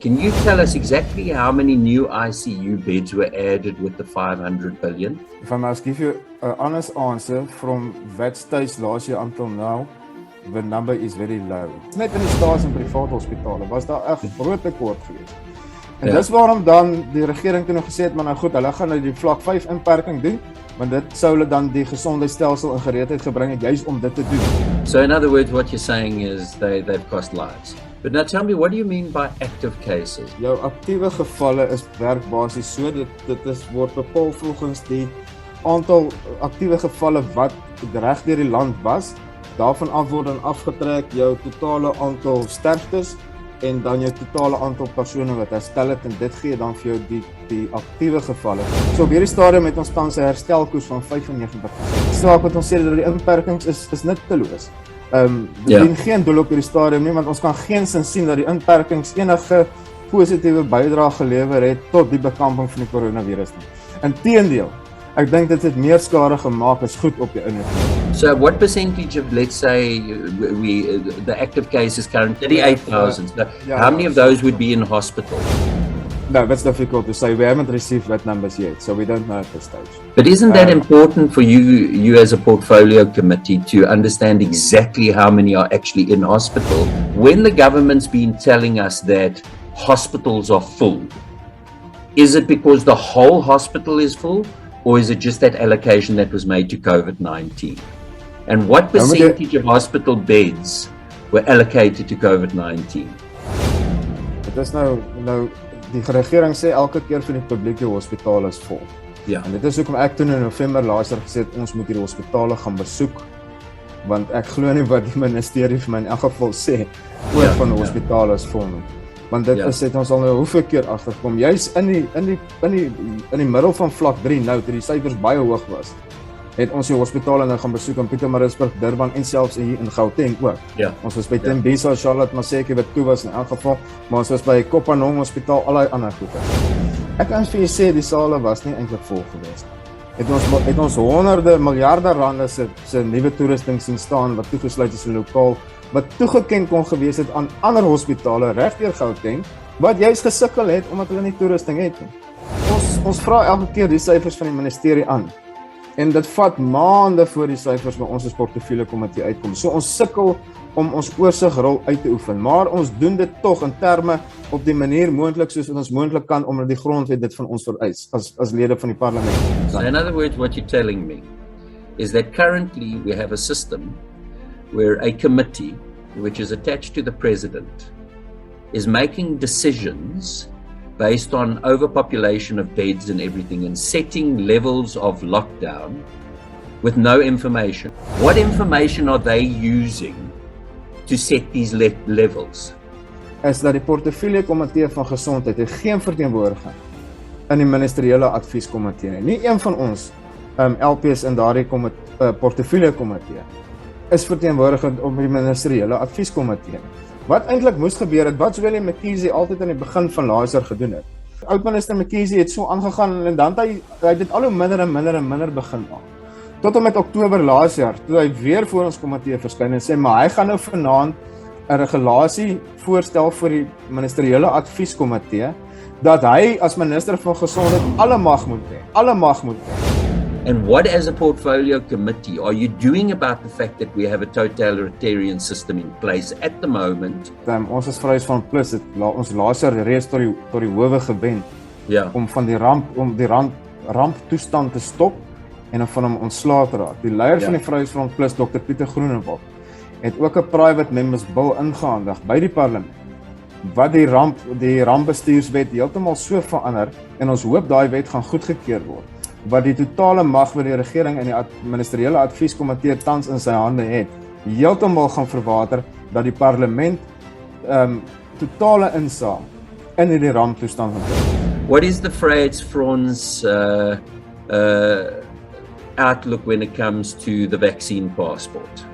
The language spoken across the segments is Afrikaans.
Can you tell us exactly how many new ICU beds were added with the 500 billion? If I must give you an honest answer, from that stage last year until now, the number is very low. Net in die staats- en privaat hospitale was daar 'n groot tekort geweest. En dis waarom dan die regering toe nog gesê het, maar nou goed, hulle gaan nou die vlak 5 inperking doen, want dit sou hulle dan die gesondheidsstelsel in gereedheid gebring het juis om dit te doen. So in other words, what you're saying is they've cost lives. But now tell me, what do you mean by active cases? Jou aktiewe gevalle is werk basies so dit word bepaal volgens die aantal aktiewe gevalle wat reg deur die land was. Daarvan af word dan afgetrek jou totale aantal sterkstes en dan jou totale aantal persone wat herstel het, en dit gee dan vir jou die aktiewe gevalle. So op hierdie stadium het ons tans 'n herstelkoers van 95%. Saak wat ons sê dat die inperkings is nutteloos. Dit dien geen doel op hierdie stadium nie, want ons kan geensins sien dat die inperkings enige positiewe bydrae gelewer het tot die bekamping van die coronavirus nie. Inteendeel, ek dink dit het meer skade gemaak as goed op die inhoud. So what percentage of, let's say, the active cases currently 38,000, how many of those would be in hospital? No, that's difficult to say. We haven't received that numbers yet, so we don't know at this stage. But isn't that important for you as a portfolio committee to understand exactly how many are actually in hospital? When the government's been telling us that hospitals are full, is it because the whole hospital is full, or is it just that allocation that was made to COVID-19? And what percentage of hospital beds were allocated to COVID-19? Dit is nou die regering sê elke keer van die publieke hospitale is vol. Ja. En dit is hoekom ek toe in November laas jaar gesê het ons moet hierdie hospitale gaan besoek, want ek glo nie wat die ministerie vir my in elk geval sê oor van die hospitale is vol nie. Want dit is het ons al nou hoeveel keer agterkom, juis in die middel van vlak 3 nou, toe die syfers baie hoog was, het ons die hospitale nou gaan besoek in Pietermaritzburg, Durban en selfs hier in Gauteng ook. Ja. Ons was by Tembisa, Charlotte, Maseke wat toe was in elk geval, maar ons was by Kopanong Hospitaal, al die ander goede. Ek kan vir julle sê die sale was nie eintlik vol geweest. Het ons honderde miljarde rande se nuwe toerusting sien staan wat toegesluit is in lokaal, wat toegeken kon gewees het aan ander hospitale reg deur Gauteng, wat juis gesukkel het omdat hulle nie toerusting het nie. Ons vra elke keer die syfers van die ministerie aan. En dit vat maande voor die syfers by ons as portefeulje komitee uitkom. So ons sukkel om ons oorsigrol uit te oefen, maar ons doen dit tog in terme op die manier moontlik soos wat ons moontlik kan, omdat die grondwet dit van ons vereis as lede van die parlement. So in other words, what you're telling me is that currently we have a system where a committee, which is attached to the president, is making decisions based on overpopulation of beds and everything, and setting levels of lockdown with no information. What information are they using to set these levels? Is dat die portefeulje komitee van gesondheid het geen verteenwoordiging in die ministeriële advieskomitee nie. Nie een van ons LPs in daardie portefeulje komitee is verteenwoordigend op die ministeriële advieskomitee. Wat eintlik moes gebeur het, wat William McKenzie altyd aan die begin van laas jaar gedoen het. Oud-minister McKenzie het so aangegaan en dan hy dit al hoe minder en minder begin maak. Tot en met Oktober laas jaar, toe hy weer voor ons komitee verskyn en sê, maar hy gaan nou vanaand 'n regulasie voorstel vir die ministeriële advieskomitee, dat hy as minister van gesondheid alle mag moet hê. And what, as a portfolio committee, are you doing about the fact that we have a totalitarian system in place at the moment? Ons is VFPLUS van plus het ons laas jaar reeds tot die howe gewend om van die ramptoestand te stop en om van hom ontslae te raak. Die leier van die VFPLUS van plus, Dr. Pieter Groenewald, het ook 'n private members bill ingehandig by die parlement, wat die rampbestuurswet heeltemal so verander, en ons hoop daai wet gaan goedgekeur word, wat die totale mag wat die regering en die ministeriële advieskomitee tans in sy hande het, heeltemal gaan verwater, dat die parlement totale insaag in hierdie ramptoestand gaan. What is the Vryheids Front's outlook when it comes to the vaccine passport?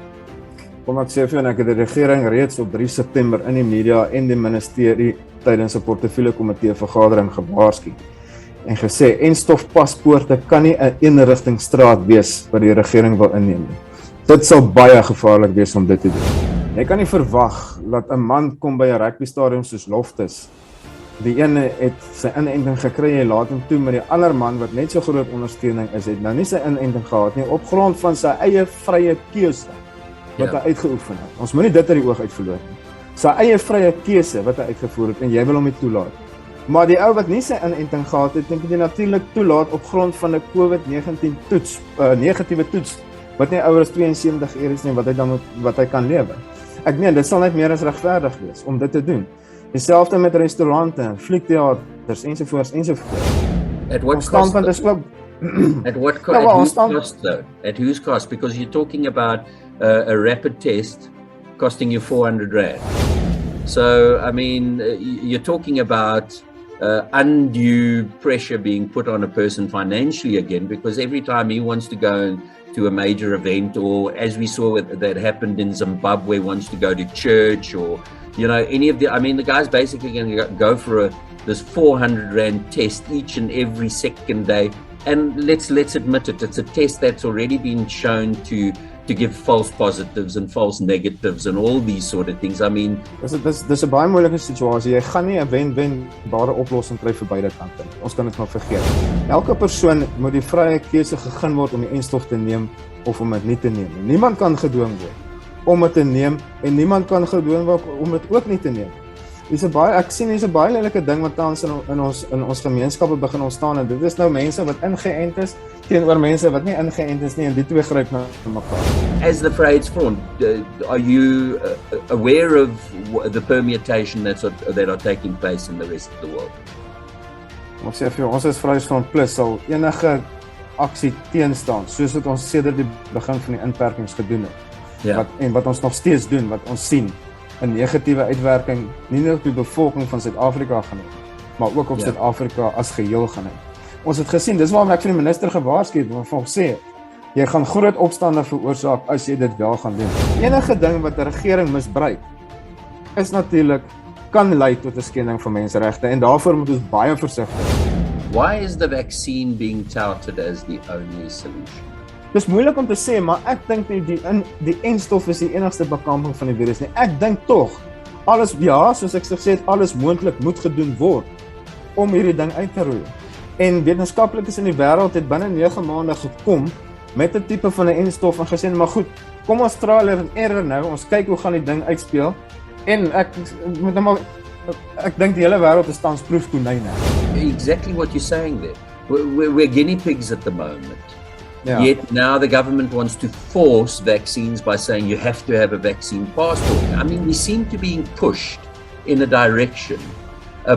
Kom ek sê vir jou, ek het die regering reeds op 3 September in die media en die ministerie tydens 'n portefeulje komitee vergadering gewaarsku en gesê, paspoorte kan nie 'n eenrigtingstraat wees wat die regering wil inneem nie. Dit sal baie gevaarlik wees om dit te doen. Jy kan nie verwag dat 'n man kom by 'n rugbystadium soos Loftus Die ene het sy inenting gekry, hy laat hom toe, maar die ander man wat net so groot ondersteuning is, het nou nie sy inenting gehad nie, op grond van sy eie vrye keuse wat hy uitgeoefen het. Ons moet nie dit uit die oog uitverloor nie. Sy eie vrye keuse wat hy uitgevoer het, en jy wil hom nie toelaat. Maar die ou wat nie sy inenting gehad het, dink jy natuurlik toelaat op grond van 'n COVID-19 toets, negatiewe toets, wat nie ouer as 72 ure is nie, wat hy kan lewe. Ek meen, dit sal net meer as regverdig wees om dit te doen. Dieselfde met restaurante, fliekteaters ensovoorts. At what Ons cost? standpunt is ook At what Ja, at wel, whose stand- cost though? At whose cost? Because you're talking about a rapid test costing you 400 rand. So, I mean, you're talking about undue pressure being put on a person financially again, because every time he wants to go to a major event, or as we saw that happened in Zimbabwe, wants to go to church, or, you know, any of the, I mean, the guy's basically going to go for this 400 rand test each and every second day. And let's admit it, it's a test that's already been shown to give false positives and false negatives and all these sort of things. I mean, dis 'n baie moeilike situasie. Jy gaan nie 'n wen-wenbare oplossing kry vir beide kante nie. Ons kan dit maar vergeet. Elke persoon moet die vrye keuse gegee word om die enstof te neem of om dit nie te neem nie. Niemand kan gedwing word om dit te neem, en niemand kan gedwing word om dit ook nie te neem. Ek sien hier's 'n baie lelike ding wat tans in ons gemeenskappe begin ontstaan, en dit is nou mense wat ingeënt is teenoor mense wat nie ingeënt is nie, en die twee gryp na mekaar. as the Vryheidsfront, are you aware of the permutation that are taking place in the rest of the world? Ons sê vir jou, ons is VFPLUS sal enige aksie teenstaan, soos wat ons sedert die begin van die inperkings gedoen het. Wat ons nog steeds doen, wat ons sien 'n negatiewe uitwerking nie net op die bevolking van Suid-Afrika gaan hê, maar ook op Suid-Afrika as geheel gaan hê. Ons het gesien, dis waarom ek vir die minister gewaarsku het, want ons sê, jy gaan groot opstande veroorsaak as jy dit wel gaan doen. Enige ding wat 'n regering misbruik, is natuurlik kan lei tot 'n skending van menseregte, en daarvoor moet ons baie versigtig wees. Why is the vaccine being touted as the only solution? Dis moeilik om te sê, maar ek dink nie die enstof is die enigste bekamping van die virus nie. Ek dink tog, soos ek gesê het, alles moontlik moet gedoen word om hierdie ding uit te roei. En wetenskaplikes in die wêreld het binne 9 maande gekom met 'n tipe van 'n enstof en gesê, maar goed, kom ons trial and error nou, ons kyk hoe gaan die ding uitspeel. En ek dink die hele wêreld is tans proefkonyne. Exactly what you're saying there. We're guinea pigs at the moment. Yeah. Yet now the government wants to force vaccines by saying you have to have a vaccine passport. I mean, we seem to be pushed in a direction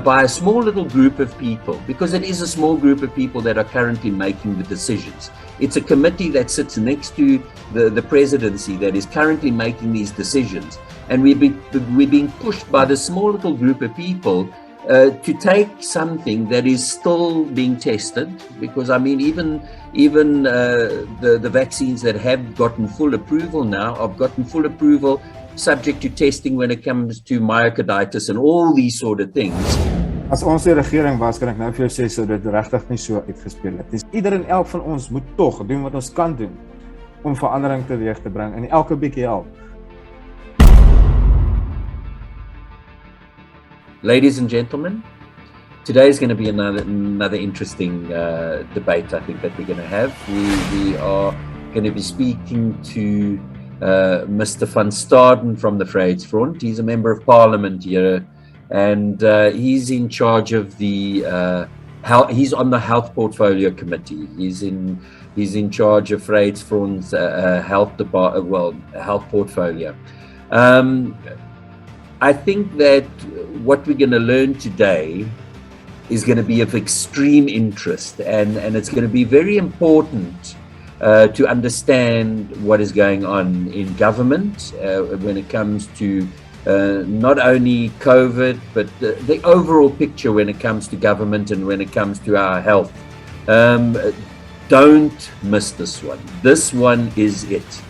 by a small little group of people, because it is a small group of people that are currently making the decisions. It's a committee that sits next to the presidency that is currently making these decisions. And we're being pushed by the small little group of people to take something that is still being tested, because I mean, even the vaccines that have gotten full approval now have gotten full approval subject to testing when it comes to myocarditis and all these sort of things. As ons die regering was, kan ek nou vir jou sê, sou dit regtig nie so uitgespeel het. Dis ieder en elk van ons moet tog doen wat ons kan doen om verandering teweeg te bring, en elke bietjie help. Ladies and gentlemen, today is going to be another interesting debate, I think, that we're going to have. We are going to be speaking to Mr. van Staden from the Vryheidsfront. He's a member of parliament here, and he's in charge of the he's on the health portfolio committee. He's in charge of Vryheidsfront's health portfolio. I think that what we're going to learn today is going to be of extreme interest, and it's going to be very important to understand what is going on in government when it comes to not only COVID, but the overall picture when it comes to government and when it comes to our health. Don't miss this one. This one is it.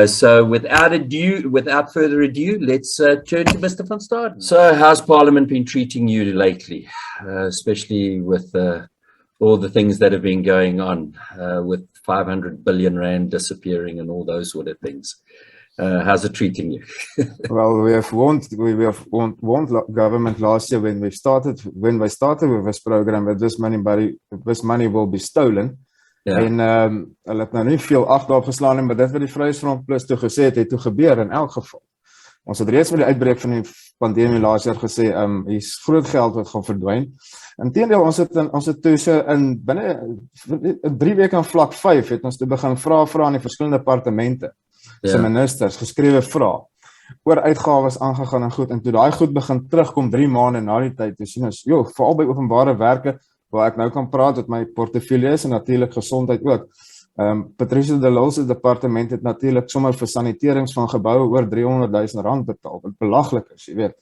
So without further ado, let's turn to Mr. van Staden. So how's Parliament been treating you lately, especially with all the things that have been going on with 500 billion rand disappearing and all those sort of things? How's it treating you? Well, we have warned government last year when we started with this program that this money will be stolen. Ja. En hulle het nou nie veel ag daarop geslaan nie, maar dit wat die VFPLUS toe gesê het toe gebeur in elk geval. Ons het reeds met die uitbreek van die pandemie laas jaar gesê, hier's groot geld wat gaan verdwyn. Inteendeel, ons het toe so in binne 3 weke aan vlak 5 het ons toe begin vra aan die verskillende departemente, se ministers, geskrewe vrae oor uitgawes aangegaan en goed, en toe daai goed begin terugkom 3 maande na die tyd, toe sien ons, veral by openbare werke, waar ek nou kan praat met my portefeulje is en natuurlik gesondheid ook. Patricia de Lille se departement het natuurlik sommer vir saniterings van geboue oor R300,000 betaal, wat belaglik is, jy weet.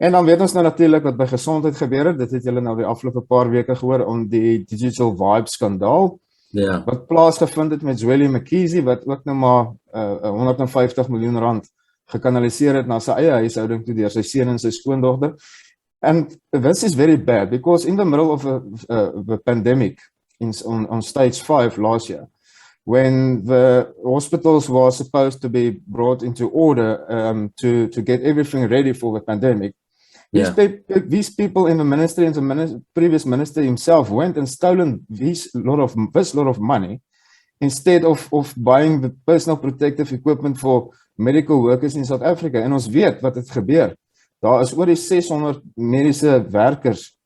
En dan weet ons nou natuurlik wat by gesondheid gebeur het, dit het julle nou die afgelope paar weke gehoor om die digital vibe skandaal, wat plaasgevind het met Zweli McKeesie, wat ook nou maar R150 miljoen gekanaliseer het na sy eie huishouding toe deur sy seun en sy skoondogter. And this is very bad because in the middle of a pandemic on stage 5 last year, when the hospitals were supposed to be brought into order to get everything ready for the pandemic, these people in the ministry and the previous minister himself went and stolen this lot of money instead of buying the personal protective equipment for medical workers in South Africa. En ons weet wat het gebeur. Daar is oor die 600 mediese werkers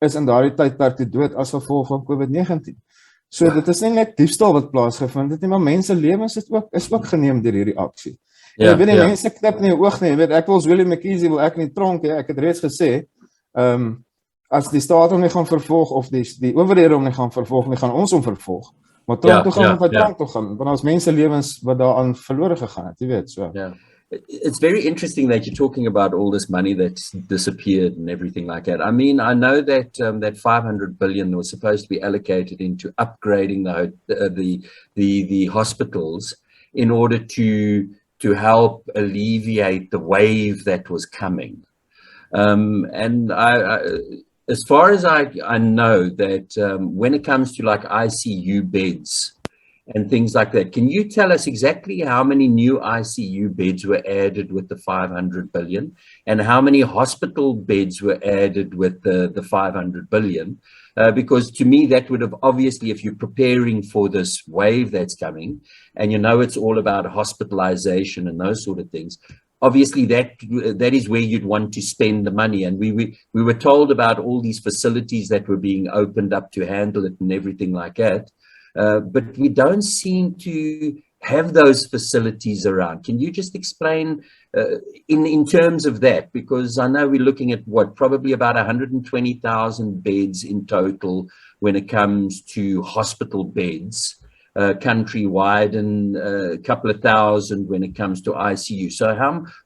is in daardie tydperk te dood as gevolg van COVID-19. So dit is nie net diefstal wat plaasgevind het nie, maar mense lewens is ook geneem deur hierdie aksie. En jy weet die mense knip nie oog nie, jy weet ek wil Zweli McKeesie wil ek nie tronk, ek het reeds gesê, as die staat hom nie gaan vervolg of die owerhede hom nie gaan vervolg nie, gaan ons hom vervolg. Maar tronk toe gaan of tronk toe gaan, want ons mense lewens wat daaraan verlore gegaan het, jy weet so. It's very interesting that you're talking about all this money that's disappeared and everything like that. I mean, I know that that 500 billion was supposed to be allocated into upgrading the hospitals in order to help alleviate the wave that was coming. And as far as I know that when it comes to like ICU beds and things like that, can you tell us exactly how many new ICU beds were added with the 500 billion and how many hospital beds were added with the 500 billion? Because to me, that would have obviously, if you're preparing for this wave that's coming and you know it's all about hospitalization and those sort of things, obviously that is where you'd want to spend the money. And we were told about all these facilities that were being opened up to handle it and everything like that. But we don't seem to have those facilities around. Can you just explain in terms of that? Because I know we're looking at probably about 120,000 beds in total when it comes to hospital beds countrywide, and a couple of thousand when it comes to ICU. So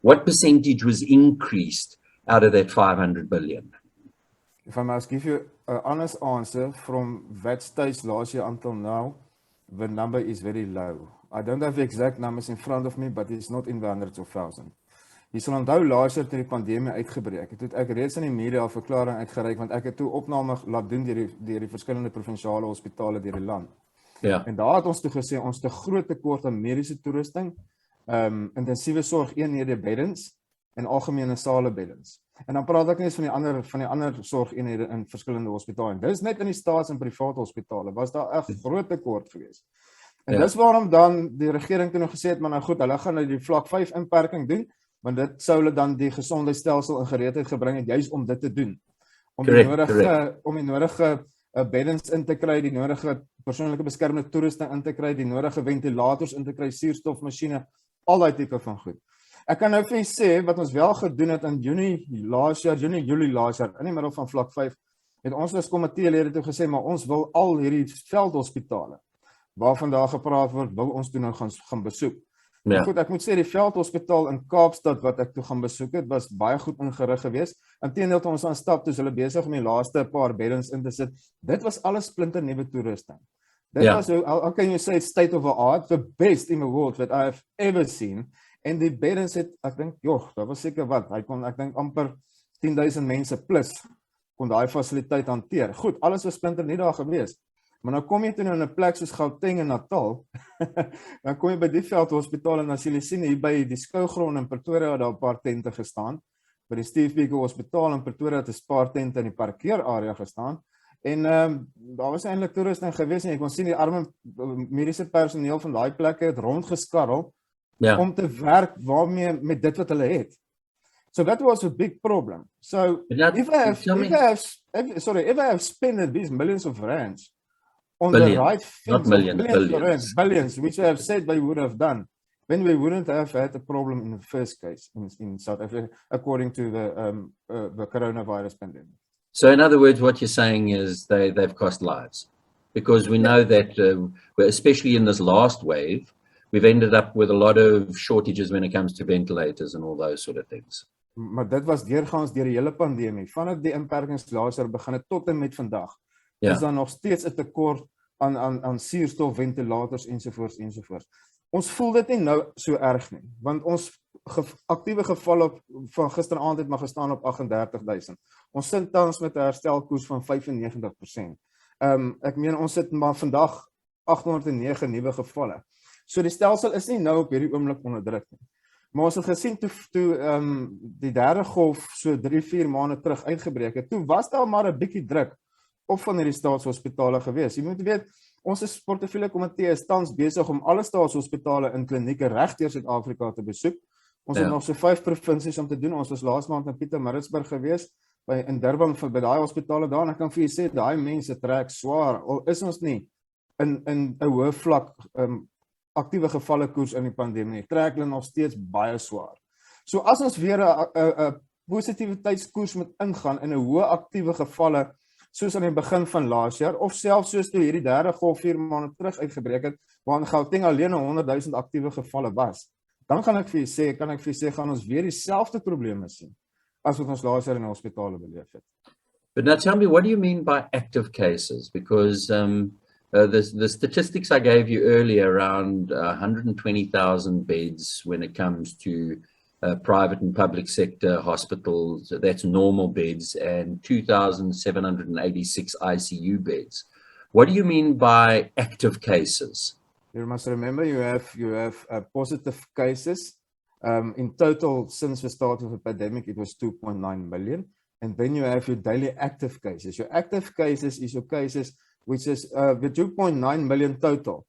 what percentage was increased out of that 500 billion? If I must give you an honest answer, from that stage last year until now, the number is very low. I don't have the exact numbers in front of me, but it's not in the hundreds of thousands. Jy sal onthou laas jaar toe die pandemie uitgebreek het, ek reeds in die media 'n verklaring uitgereik, want ek het toe opname laat doen deur die verskillende provinsiale hospitale deur die land. En daar het ons toe gesê ons te groot tekort aan mediese toerusting, intensiewe sorg eenhede beddens en algemene sale beddens. En dan praat ek nie eens van die ander sorgeenhede in verskillende hospitale. Dis net in die staats- en private hospitale was daar 'n groot tekort gewees. En dis waarom dan die regering toe nog gesê het, maar nou goed, hulle gaan nou die vlak 5 inperking doen, want dit sou hulle dan die gesondheidsstelsel in gereedheid gebring het juis om dit te doen. Om die nodige beddens in te kry, die nodige persoonlike beskermende toerusting in te kry, die nodige ventilators in te kry, suurstofmasjiene, al daai tipe van goed. Ek kan nou vir julle sê wat ons wel gedoen het in Julie, Julie laas jaar, in die middel van vlak 5, het ons as komiteelede toe gesê, maar ons wil al hierdie veldhospitale waarvan daar gepraat word, wil ons toe nou gaan besoek. Goed, ek moet sê die veldhospitaal in Kaapstad wat ek toe gaan besoek het, was baie goed ingerig geweest. Inteendeel toe ons aan stap, toe hulle besig om die laaste paar beddens in te sit. Dit was alles splinternuwe toerusting. Dit was, how can you say, state of the art, the best in the world that I have ever seen. En die beddens het, ek dink, dat was seker wat, hy kon, ek dink, amper 10,000 mense plus kon daai fasiliteit hanteer. Goed, alles was splinternuut daar gewees. Maar nou kom jy toe in 'n plek soos Gauteng en Natal, dan kom jy by die veldhospitaal en as jy sien hier by die skougrond in Pretoria daar 'n paar tente gestaan. By die Steve Biko Hospitaal in Pretoria het 'n paar tente in die parkeerarea gestaan. En daar was eintlik toerusting gewees en jy kon sien die arme mediese personeel van daai plekke het rondgeskarrel om te werk waarmee met dit wat hulle het. So that was a big problem. So if I have spent these millions of rands on the right things, billions, which I have said we would have done, then we wouldn't have had a problem in the first case in South Africa, according to the coronavirus pandemic. So in other words, what you're saying is they've cost lives, because we know that, especially in this last wave, we've ended up with a lot of shortages when it comes to ventilators and all those sort of things. Maar dit was deurgaans deur die hele pandemie. Vanaf die inperkings laas jaar begin het tot en met vandag. Is daar nog steeds 'n tekort aan suurstof, ventilators ensovoorts. Ons voel dit nie nou so erg nie, want ons aktiewe gevalle van gisteraand het maar gestaan op 38,000. Ons sit tans met 'n herstelkoers van 95%. Ek meen ons sit maar vandag 809 nuwe gevalle. So die stelsel is nie nou op hierdie oomblik onder druk nie. Maar ons het gesien toe die derde golf so 3-4 maande terug uitgebreek het, toe was daar maar 'n bietjie druk op van hierdie staatshospitale gewees. Jy moet weet, ons portefeulje komitee is tans besig om alle staatshospitale en klinieke reg deur Suid-Afrika te besoek. Ons het nog so 5 provinsies om te doen. Ons was laas maand in Pietermaritzburg gewees, in Durban by daai hospitale daar, en ek kan vir julle sê, daai mense trek swaar, al is ons nie in 'n hoë vlak aktiewe gevalle koers in die pandemie, trek hulle nog steeds baie swaar. So as ons weer 'n positiwiteitskoers moet ingaan in 'n hoë aktiewe gevalle, soos aan die begin van laas jaar, of selfs soos toe hierdie derde golf 4 maande terug uitgebreek het, waar in Gauteng alleen 100,000 aktiewe gevalle was, dan kan ek vir julle sê, gaan ons weer dieselfde probleme sien, as wat ons laas jaar in die hospitale beleef het. But now tell me, what do you mean by active cases? Because the statistics I gave you earlier, around 120,000 beds when it comes to private and public sector hospitals, that's normal beds, and 2,786 ICU beds. What do you mean by active cases? You must remember you have positive cases. In total, since the start of the pandemic, it was 2.9 million. And then you have your daily active cases. Your active cases is your cases, which is the 2.9 million total.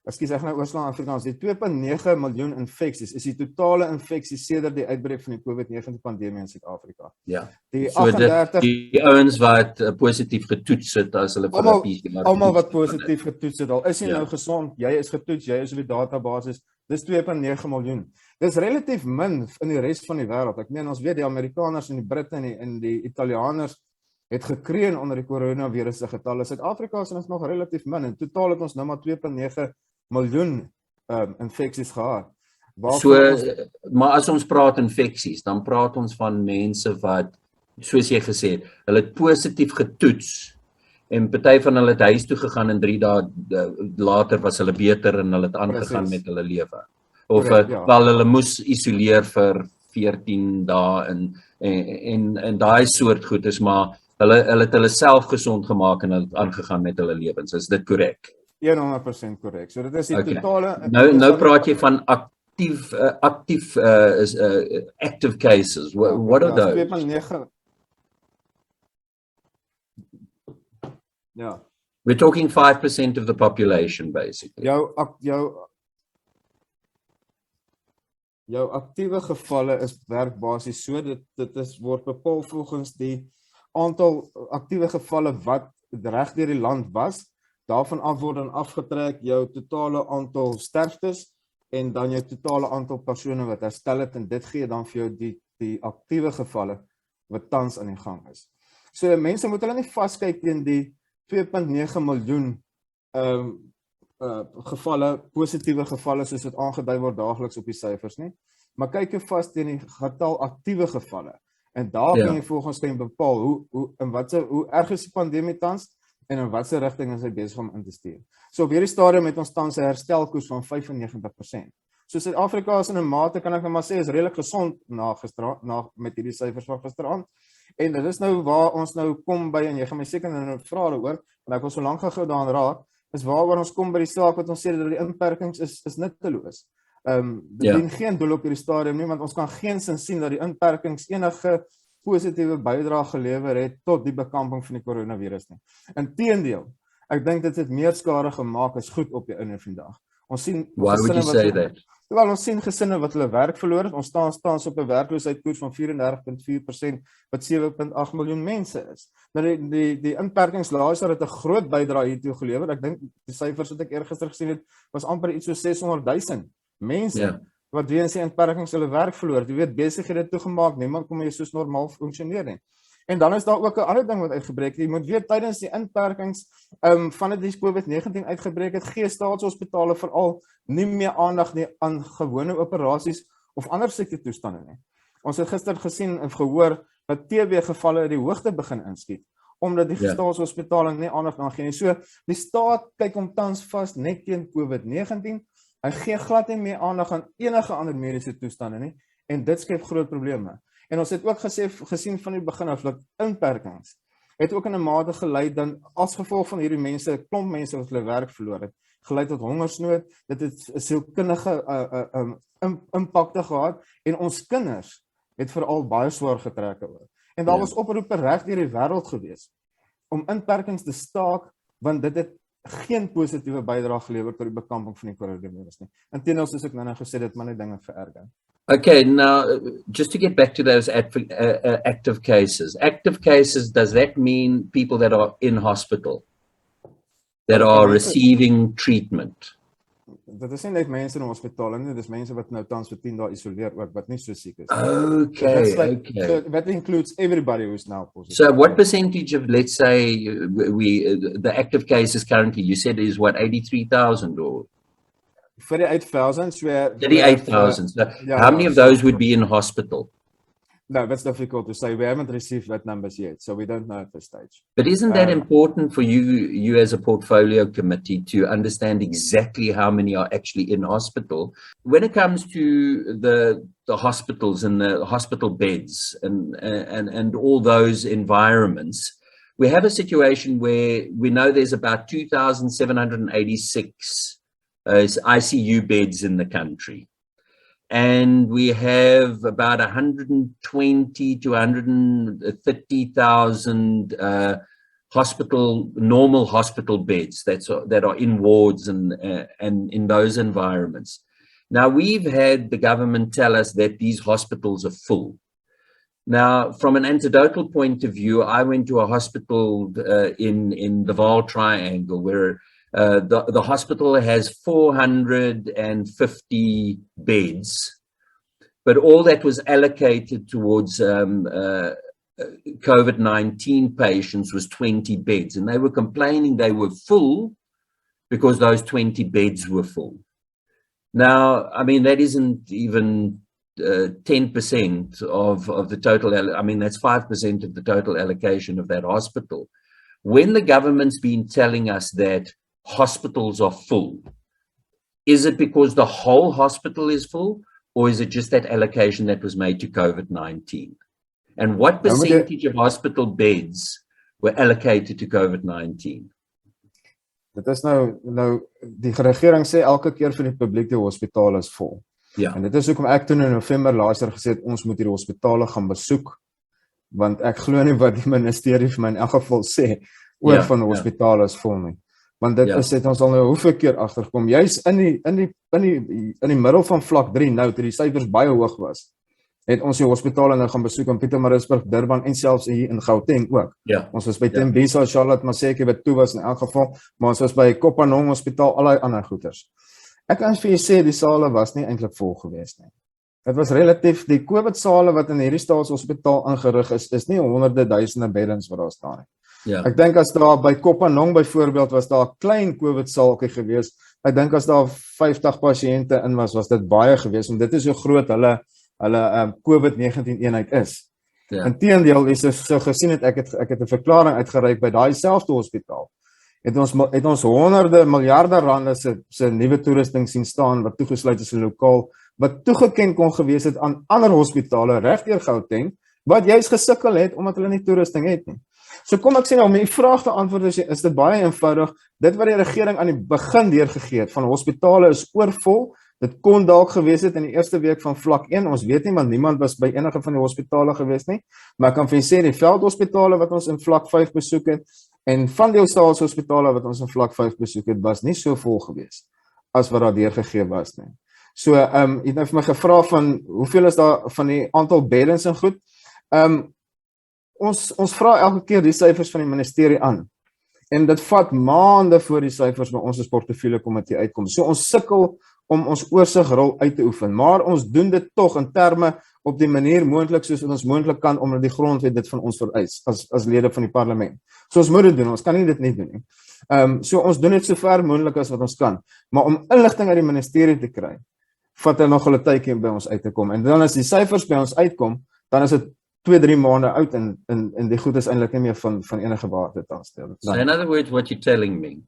Ekskuus, ek gaan nou oorslaan Afrikaans. Die 2.9 miljoen infeksies is die totale infeksies sedert die uitbreek van die COVID-19 pandemie in Suid-Afrika. Ja. Die so 38 die ouens wat positief getoets het as hulle almal wat positief getoets het, al is jy nou gesond, jy is getoets, jy is op die databasis, dis 2.9 miljoen. Dis relatief min in die res van die wêreld. Ek meen ons weet die Amerikaners en die Britte en die Italianers het gekreun onder die coronavirus se getalle. Suid-Afrika is ons nog relatief min en totaal het ons nou maar 2.9 miljoen infeksies gehad. Maar as ons praat infeksies, dan praat ons van mense wat, soos jy gesê het, hulle het positief getoets en party van hulle het huis toe gegaan en 3 dae later was hulle beter en hulle het aangegaan met hulle lewe. Of wel hulle moes isoleer vir 14 dae en daai soort goed is, maar hulle het hulle self gesond gemaak en hulle het aangegaan met hulle lewens. Is dit korrek? 100% korrek. So dit is die totale. Nou praat jy van active cases. What are those? 2.9. Ja. We're talking 5% of the population basically. Jou aktiewe gevalle werk basies so, dit word bepaal volgens die aantal aktiewe gevalle wat reg deur die land was. Daarvan af word dan afgetrek jou totale aantal sterftes en dan jou totale aantal persone wat herstel het, en dit gee dan vir jou die aktiewe gevalle wat tans aan die gang is. So mense moet hulle nie vaskyk teen die 2.9 miljoen gevalle, positiewe gevalle soos dit aangedui word daagliks op die syfers nie, maar kyk jy vas teen die getal aktiewe gevalle en daar kan jy volgens kan bepaal hoe erg is die pandemie tans en in watter rigting is hy besig om in te stuur. So op hierdie stadium het ons tans 'n herstelkoers van 95%. So Suid-Afrika is in 'n mate, kan ek nou maar sê, is redelik gesond met hierdie syfers van gisteraand. En dit is nou waar ons nou kom by, en jy gaan my seker nou vra daaroor, want ek wil so lank gou daaraan raak, is waaroor ons kom by die saak wat ons sê dat die inperkings is nutteloos. Dit dien geen doel op hierdie stadium nie, want ons kan geensins sien dat die inperkings enige positiewe bydrae gelewer het tot die bekamping van die coronavirus nie. Inteendeel, ek dink dit het meer skade gemaak as goed op die einde van die dag. Ons sien Why would you say that? Terwyl ons sien gesinne wat hulle werk verloor het, ons staan op 'n werkloosheidkoers van 34,4%, wat 7,8 miljoen mense is. Nou die inperkings laas jaar het 'n groot bydrae hiertoe gelewer. Ek dink die syfers wat ek eergister gesien het, was amper iets so 600,000 mense wat weens die inperkings hulle werk verloor het. Jy weet, besighede toegemaak, niemand kom meer soos normaal funksioneer nie. En dan is daar ook 'n ander ding wat uitgebreek het. Jy moet weet, tydens die inperkings vandat die COVID-19 uitgebreek het, gee staatshospitale veral nie meer aandag nie aan gewone operasies of ander siektetoestande nie. Ons het gister gesien en gehoor dat TB gevalle uit die hoogte begin inskiet, omdat die staatshospitale nie aandag aan gee nie. So, die staat kyk hom tans vas net teen COVID-19. Hy gee glad nie meer aandag aan enige ander mediese toestande nie, en dit skep groot probleme. En ons het ook gesien van die begin af dat inperkings het ook in 'n mate gelei dan as gevolg van hierdie mense, 'n klomp mense wat hulle werk verloor het, gelei tot hongersnood. Dit het sielkundige impakte gehad, en ons kinders het veral baie swaar getrek oor. En daar was oproepe reg deur die wêreld gewees om inperkings te staak, want dit het geen positiewe bydrae gelewer tot die bekamping van die coronavirus nie. Inteendeel, soos ek nou gesê het, maar net dinge vererger. Okay, now, just to get back to those active cases. Active cases, does that mean people that are in hospital, that are receiving treatment? Dit is nie net mense in hospitale nie, dit is mense wat nou tans vir 10 dae isoleer ook, wat nie so siek is. Okay, so that includes everybody who's now positive. So what percentage of, let's say, the active cases currently, you said is what, 83,000 or? 38,000. 38,000. So how many of those would be in hospital? No, that's difficult to say. We haven't received that numbers yet, so we don't know at this stage. But isn't that important for you as a portfolio committee to understand exactly how many are actually in hospital? When it comes to the hospitals and the hospital beds and all those environments, we have a situation where we know there's about 2,786 ICU beds in the country. And we have about 120 to 130,000 normal hospital beds that are in wards and in those environments. Now, we've had the government tell us that these hospitals are full. Now, from an anecdotal point of view, I went to a hospital in the Vaal Triangle where the hospital has 450 beds, but all that was allocated towards COVID-19 patients was 20 beds, and they were complaining they were full because those 20 beds were full. Now, I mean, that isn't even 10% of the total, I mean, that's 5% of the total allocation of that hospital. When the government's been telling us that hospitals are full, is it because the whole hospital is full, or is it just that allocation that was made to COVID-19? And what percentage of hospital beds were allocated to COVID-19? Dit is nou die regering sê elke keer vir die publiek die hospitale is vol. Ja. En dit is hoekom ek toen in November laas jaar gesê het ons moet hierdie hospitale gaan besoek, want ek glo nie wat die ministerie vir my in elk geval sê oor van die hospitale is vol nie. Want dit is het ons al nou hoeveel keer agtergekom, juis in die middel van vlak 3 nou, toe die syfers baie hoog was, het ons die hospitale nou gaan besoek in Pietermaritzburg, Durban en selfs hier in Gauteng ook. Ja. Ons was by Tembisa, Charlotte, Maseke wat toe was in elk geval, maar ons was by Kopanong Hospitaal, allerlei ander goeders. Ek kan vir jy sê, die sale was nie eintlik vol gewees nie. Dit was relatief, die COVID-sale wat in hierdie staatshospitaal ingerig is nie honderde duisende beddens wat daar staan nie. Ja. Ek dink as daar by Kopanong byvoorbeeld was daar 'n klein COVID-saaltjie gewees. Ek dink as daar 50 pasiënte in was dit baie gewees, want dit is hoe groot hulle COVID-19 eenheid is. Ja. Inteendeel, is so gesien het ek het 'n verklaring uitgereik by daai selfde hospitaal. Het ons honderde miljarde rande se nuwe toerusting sien staan wat toegesluit is in lokaal wat toegeken kon gewees het aan ander hospitale reg deur Gauteng wat juist gesukkel het, omdat hulle nie toerusting het nie. So kom ek sê nou, om die vraag te antwoord is dit baie eenvoudig, dit wat die regering aan die begin deurgegee het, van hospitale is oorvol, dit kon dalk gewees het in die eerste week van vlak 1, ons weet nie, want niemand was by enige van die hospitale gewees nie, maar ek kan vir sê, die veldhospitale wat ons in vlak 5 besoek het, en van die staatshospitale wat ons in vlak 5 besoek het, was nie so vol gewees, as wat daar deurgegee was nie. So, jy het nou vir my gevra van, hoeveel is daar van die aantal beddens en goed, ons vra elke keer die syfers van die ministerie aan, en dit vat maande voor die syfers by ons as portefeulje komitee uitkom, so ons sukkel om ons oorsigrol uit te oefen, maar ons doen dit tog in terme op die manier moontlik soos wat ons moontlik kan, omdat die grondwet dit van ons vereis, as lede van die parlement. So ons moet dit doen, ons kan nie dit nie doen nie. So ons doen dit so ver moontlik as wat ons kan, maar om inligting uit die ministerie te kry, vat hulle nog hulle tydjie by ons uit te kom, en dan as die syfers by ons uitkom, dan is dit 2-3 maande oud, en die goed is eintlik nie meer van enige waarde te aanstel. So in other words, what you're telling me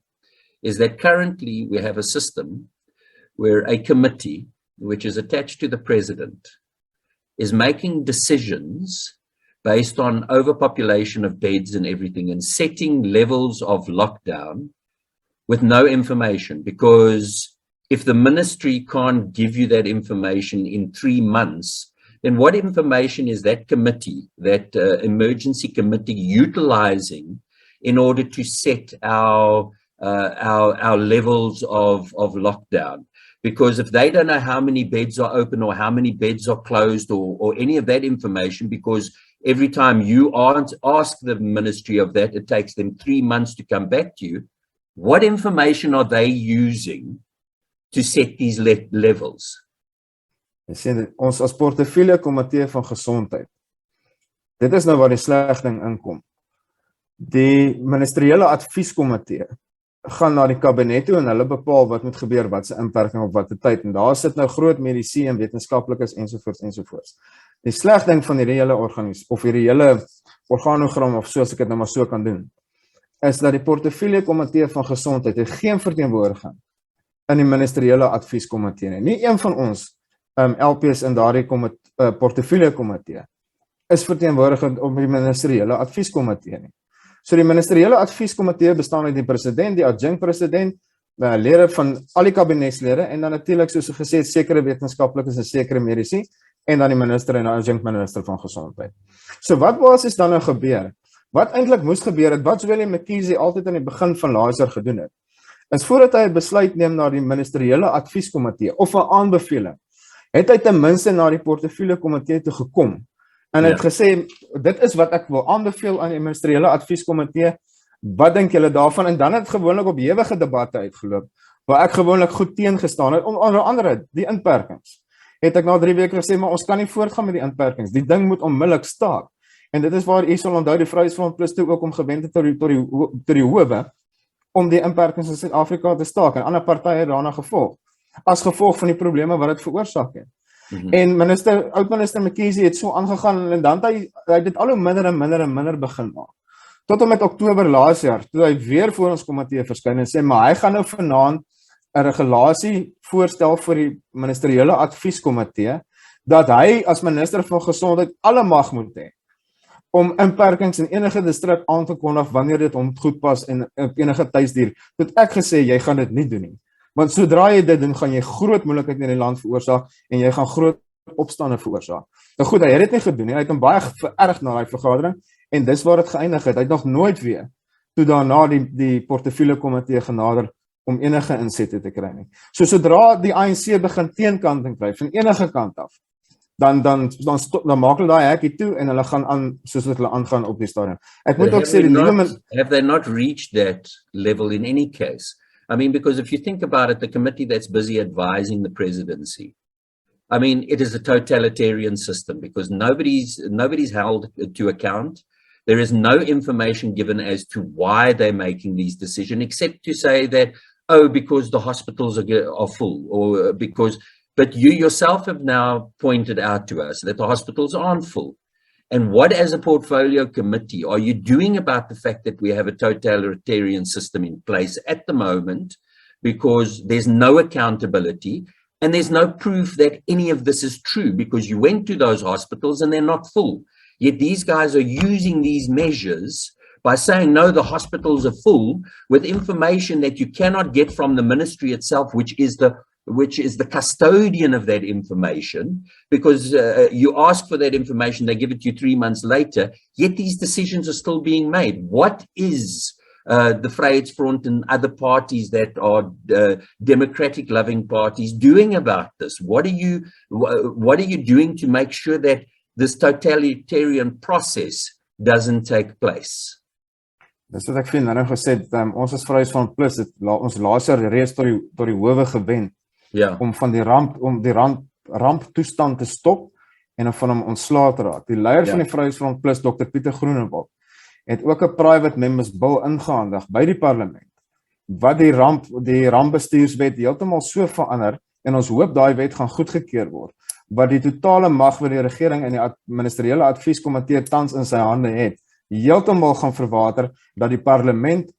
is that currently we have a system where a committee, which is attached to the president, is making decisions based on overpopulation of beds and everything, and setting levels of lockdown with no information, because if the ministry can't give you that information in 3 months, then what information is that committee, that emergency committee, utilizing in order to set our levels of lockdown? Because if they don't know how many beds are open or how many beds are closed or any of that information, because every time you ask the ministry of that, it takes them 3 months to come back to you, what information are they using to set these levels? Ons as portefeulje komitee van gesondheid, dit is nou waar die sleg ding inkom. Die ministeriële advieskomitee gaan na die kabinet toe en hulle bepaal wat moet gebeur, wat se inperking op watter tyd, en daar sit nou groot mediese en wetenskaplikes ensovoorts. Die sleg ding van hierdie hele organogram, of soos ek dit nou maar so kan doen, is dat die portefeulje komitee van gesondheid het geen verteenwoordiging in die ministeriële advieskomitee nie. Nie een van ons LP's in daardie portefeulje komitee is verteenwoordigend op die ministeriële advieskomitee nie. So die ministeriële advieskomitee bestaan uit die president, die adjunkt-president, lede van al die kabinetslede, en dan natuurlik, soos gesê, sekere wetenskaplikes en sekere medici, en dan die minister en die adjunkt-minister van gesondheid. So wat basis dan nou gebeur? Wat eintlik moes gebeur het, wat William McKenzie altyd aan die begin van laser gedoen het, is voordat hy 'n besluit neem na die ministeriële advieskomitee, of 'n aanbeveling, het hy ten minste na die portefeulje komitee toe gekom, en het gesê, dit is wat ek wil aanbeveel aan die ministeriële advieskomitee, wat dink julle daarvan? En dan het gewoonlik op ewige debatte uitgeloop, waar ek gewoonlik goed teengestaan het, onder andere die inperkings. Het ek na 3 weke gesê, maar ons kan nie voortgaan met die inperkings, die ding moet onmiddellik staak. En dit is waar jy sal onthou, die Vryheidsfront Plus toe ook om gewend het tot die howe, om die inperkings in Suid-Afrika te staak, en ander partye daarna gevolg, as gevolg van die probleme wat dit veroorsaak het. En oud-minister McKenzie het so aangegaan, en dan hy dit al hoe minder en minder begin maak. Tot en met Oktober laas jaar, toe hy weer voor ons komitee verskyn en sê, maar hy gaan nou vanaand 'n regulasie voorstel vir die ministeriële advieskomitee, dat hy as minister van gesondheid alle mag moet hê, om inperkings in enige distrik aan te kondig, wanneer dit hom goed pas en op enige tydsduur. Tot ek gesê, jy gaan dit nie doen nie. Want sodra jy dit doen, gaan jy groot moeilikheid in die land veroorsaak, en jy gaan groot opstande veroorsaak. Nou goed, hy het dit nie gedoen nie, hy het hom baie vererg na die vergadering, en dis waar dit geëindig het. Hy het nog nooit weer, toe daarna die portefeulje komitee genader, om enige insette te kry nie. So sodra die ANC begin teenkanting kry, van enige kant af, dan maak hulle daai hekkie toe, en hulle gaan aan, soos wat hulle aangaan op die stadium. Ek moet ook sê, have they not reached that level in any case? I mean, because if you think about it, the committee that's busy advising the presidency, I mean, it is a totalitarian system, because nobody's held to account. There is no information given as to why they're making these decisions, except to say that, oh, because the hospitals are full, or but you yourself have now pointed out to us that the hospitals aren't full. And what, as a portfolio committee, are you doing about the fact that we have a totalitarian system in place at the moment, because there's no accountability and there's no proof that any of this is true, because you went to those hospitals and they're not full. Yet these guys are using these measures by saying, no, the hospitals are full, with information that you cannot get from the ministry itself, which is the custodian of that information, because you ask for that information, they give it to you 3 months later, yet these decisions are still being made. What is the Vryheidsfront and other parties that are democratic-loving parties doing about this? What are you doing to make sure that this totalitarian process doesn't take place? Dis wat ek vind, nou gesê, ons as VFPLUS het ons laaste reeds tot die howe gewen, om van die ramptoestand te stop en om van hom ontslae te raak. Die leier van die VFPLUS, Dr. Pieter Groenewald, het ook 'n private members bill ingehandig by die parlement, wat die rampbestuurswet heeltemal so verander, en ons hoop daai wet gaan goedgekeur word, wat die totale mag wat die regering en die ministeriële advieskomitee tans in sy hande het, heeltemal gaan verwater, dat die parlement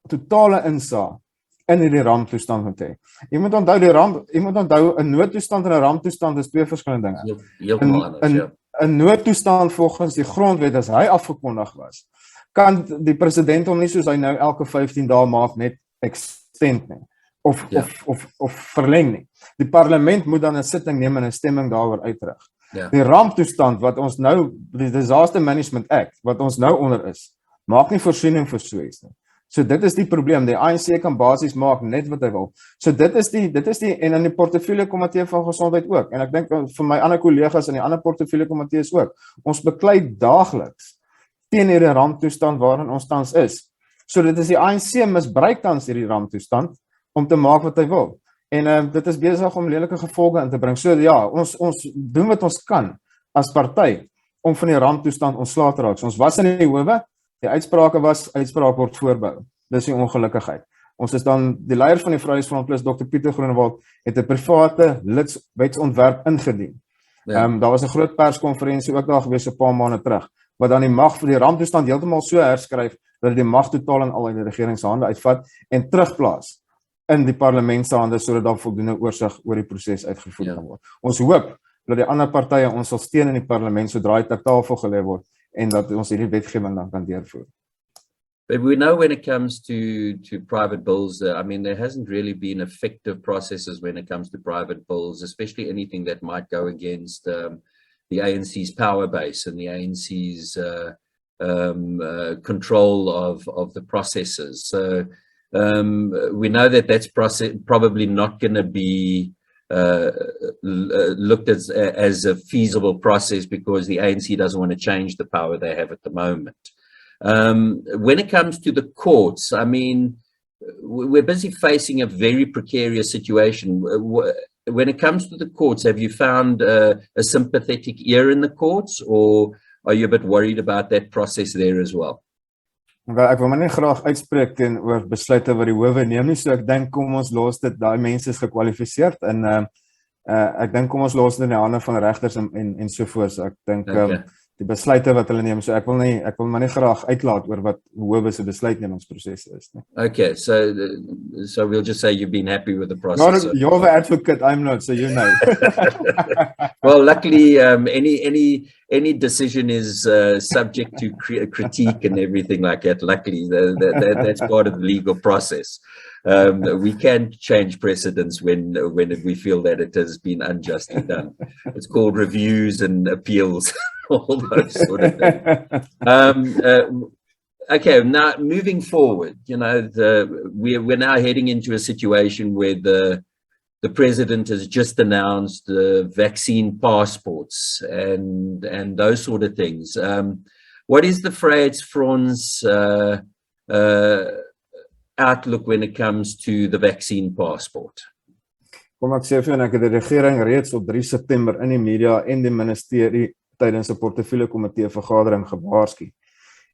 totale insaag in die ramptoestand moet hê. Jy moet onthou, 'n noodtoestand en 'n ramptoestand is twee verskillende dinge. Heeltemal anders, ja. 'n noodtoestand volgens die grondwet, as hy afgekondig was, kan die president hom nie soos hy nou elke 15 dae maak net extend nie, of verleng nie. Die parlement moet dan 'n sitting neem en 'n stemming daaroor uitrig. Die ramptoestand wat ons nou, die Disaster Management Act, wat ons nou onder is, maak nie voorsiening vir so iets nie. So dit is die probleem, die ANC kan basies maak net wat hy wil. So dit is die, en in die portefeulje komitee van gesondheid ook, en ek dink vir my ander kollegas in die ander portefeulje komitees ook, ons beklei daagliks teen hierdie ramptoestand waarin ons tans is. So dit is die ANC misbruik tans hierdie ramptoestand om te maak wat hy wil. En dit is besig om lelike gevolge in te bring. So ja, ons doen wat ons kan as party om van die ramptoestand ontslae te raak. So ons was in die howe, die uitspraak word voorbehou. Dis die ongelukkigheid. Ons is dan, die leier van die VFPLUS, Dr. Pieter Groenewald, het 'n private wetsontwerp ingedien. Daar was 'n groot perskonferensie ook daar gewees 'n paar maande terug, wat dan die mag vir die ramptoestand heeltemal so herskryf, dat die mag totaal en al uit die regering se hande uitvat, en terugplaas in die parlement se hande, sodat daar voldoende oorsig oor die proses uitgevoer kan word. Ons hoop dat die ander partye ons sal steun in die parlement, sodra dit ter tafel gelê word, en dat ons hierdie wetgewing dan kan deurvoer. But we know when it comes to private bills, I mean, there hasn't really been effective processes when it comes to private bills, especially anything that might go against the ANC's power base and the ANC's control of the processes. So we know that that's probably not going to be looked at as a feasible process, because the ANC doesn't want to change the power they have at the moment. When it comes to the courts, I mean, we're busy facing a very precarious situation. When it comes to the courts, have you found a sympathetic ear in the courts, or are you a bit worried about that process there as well? Ek wil maar nie graag uitspreek oor besluite wat die howe neem nie, so ek dink kom ons los dit, daai mense is gekwalifiseerd, en ek dink kom ons los dit in die hande van regters en sovoorts. Ek dink die besluite wat hulle neem, so ek wil maar nie graag uitlaat oor wat howe se besluitnemingsproses is nie. Okay, so we'll just say you've been happy with the process. You're the advocate, I'm not, so you know. Well, luckily, any decision is subject to critique and everything like that. Luckily, that's part of the legal process. We can change precedents when we feel that it has been unjustly done. It's called reviews and appeals, all those sort of things. Okay, now moving forward, you know, we're now heading into a situation where the president has just announced vaccine passports and those sort of things. What is the Vryheidsfront's outlook when it comes to the vaccine passport? Kom ek sê vir jou, ek het die regering reeds op 3 September in die media en die ministerie tydens 'n portefeulje komitee vergadering gewaarsku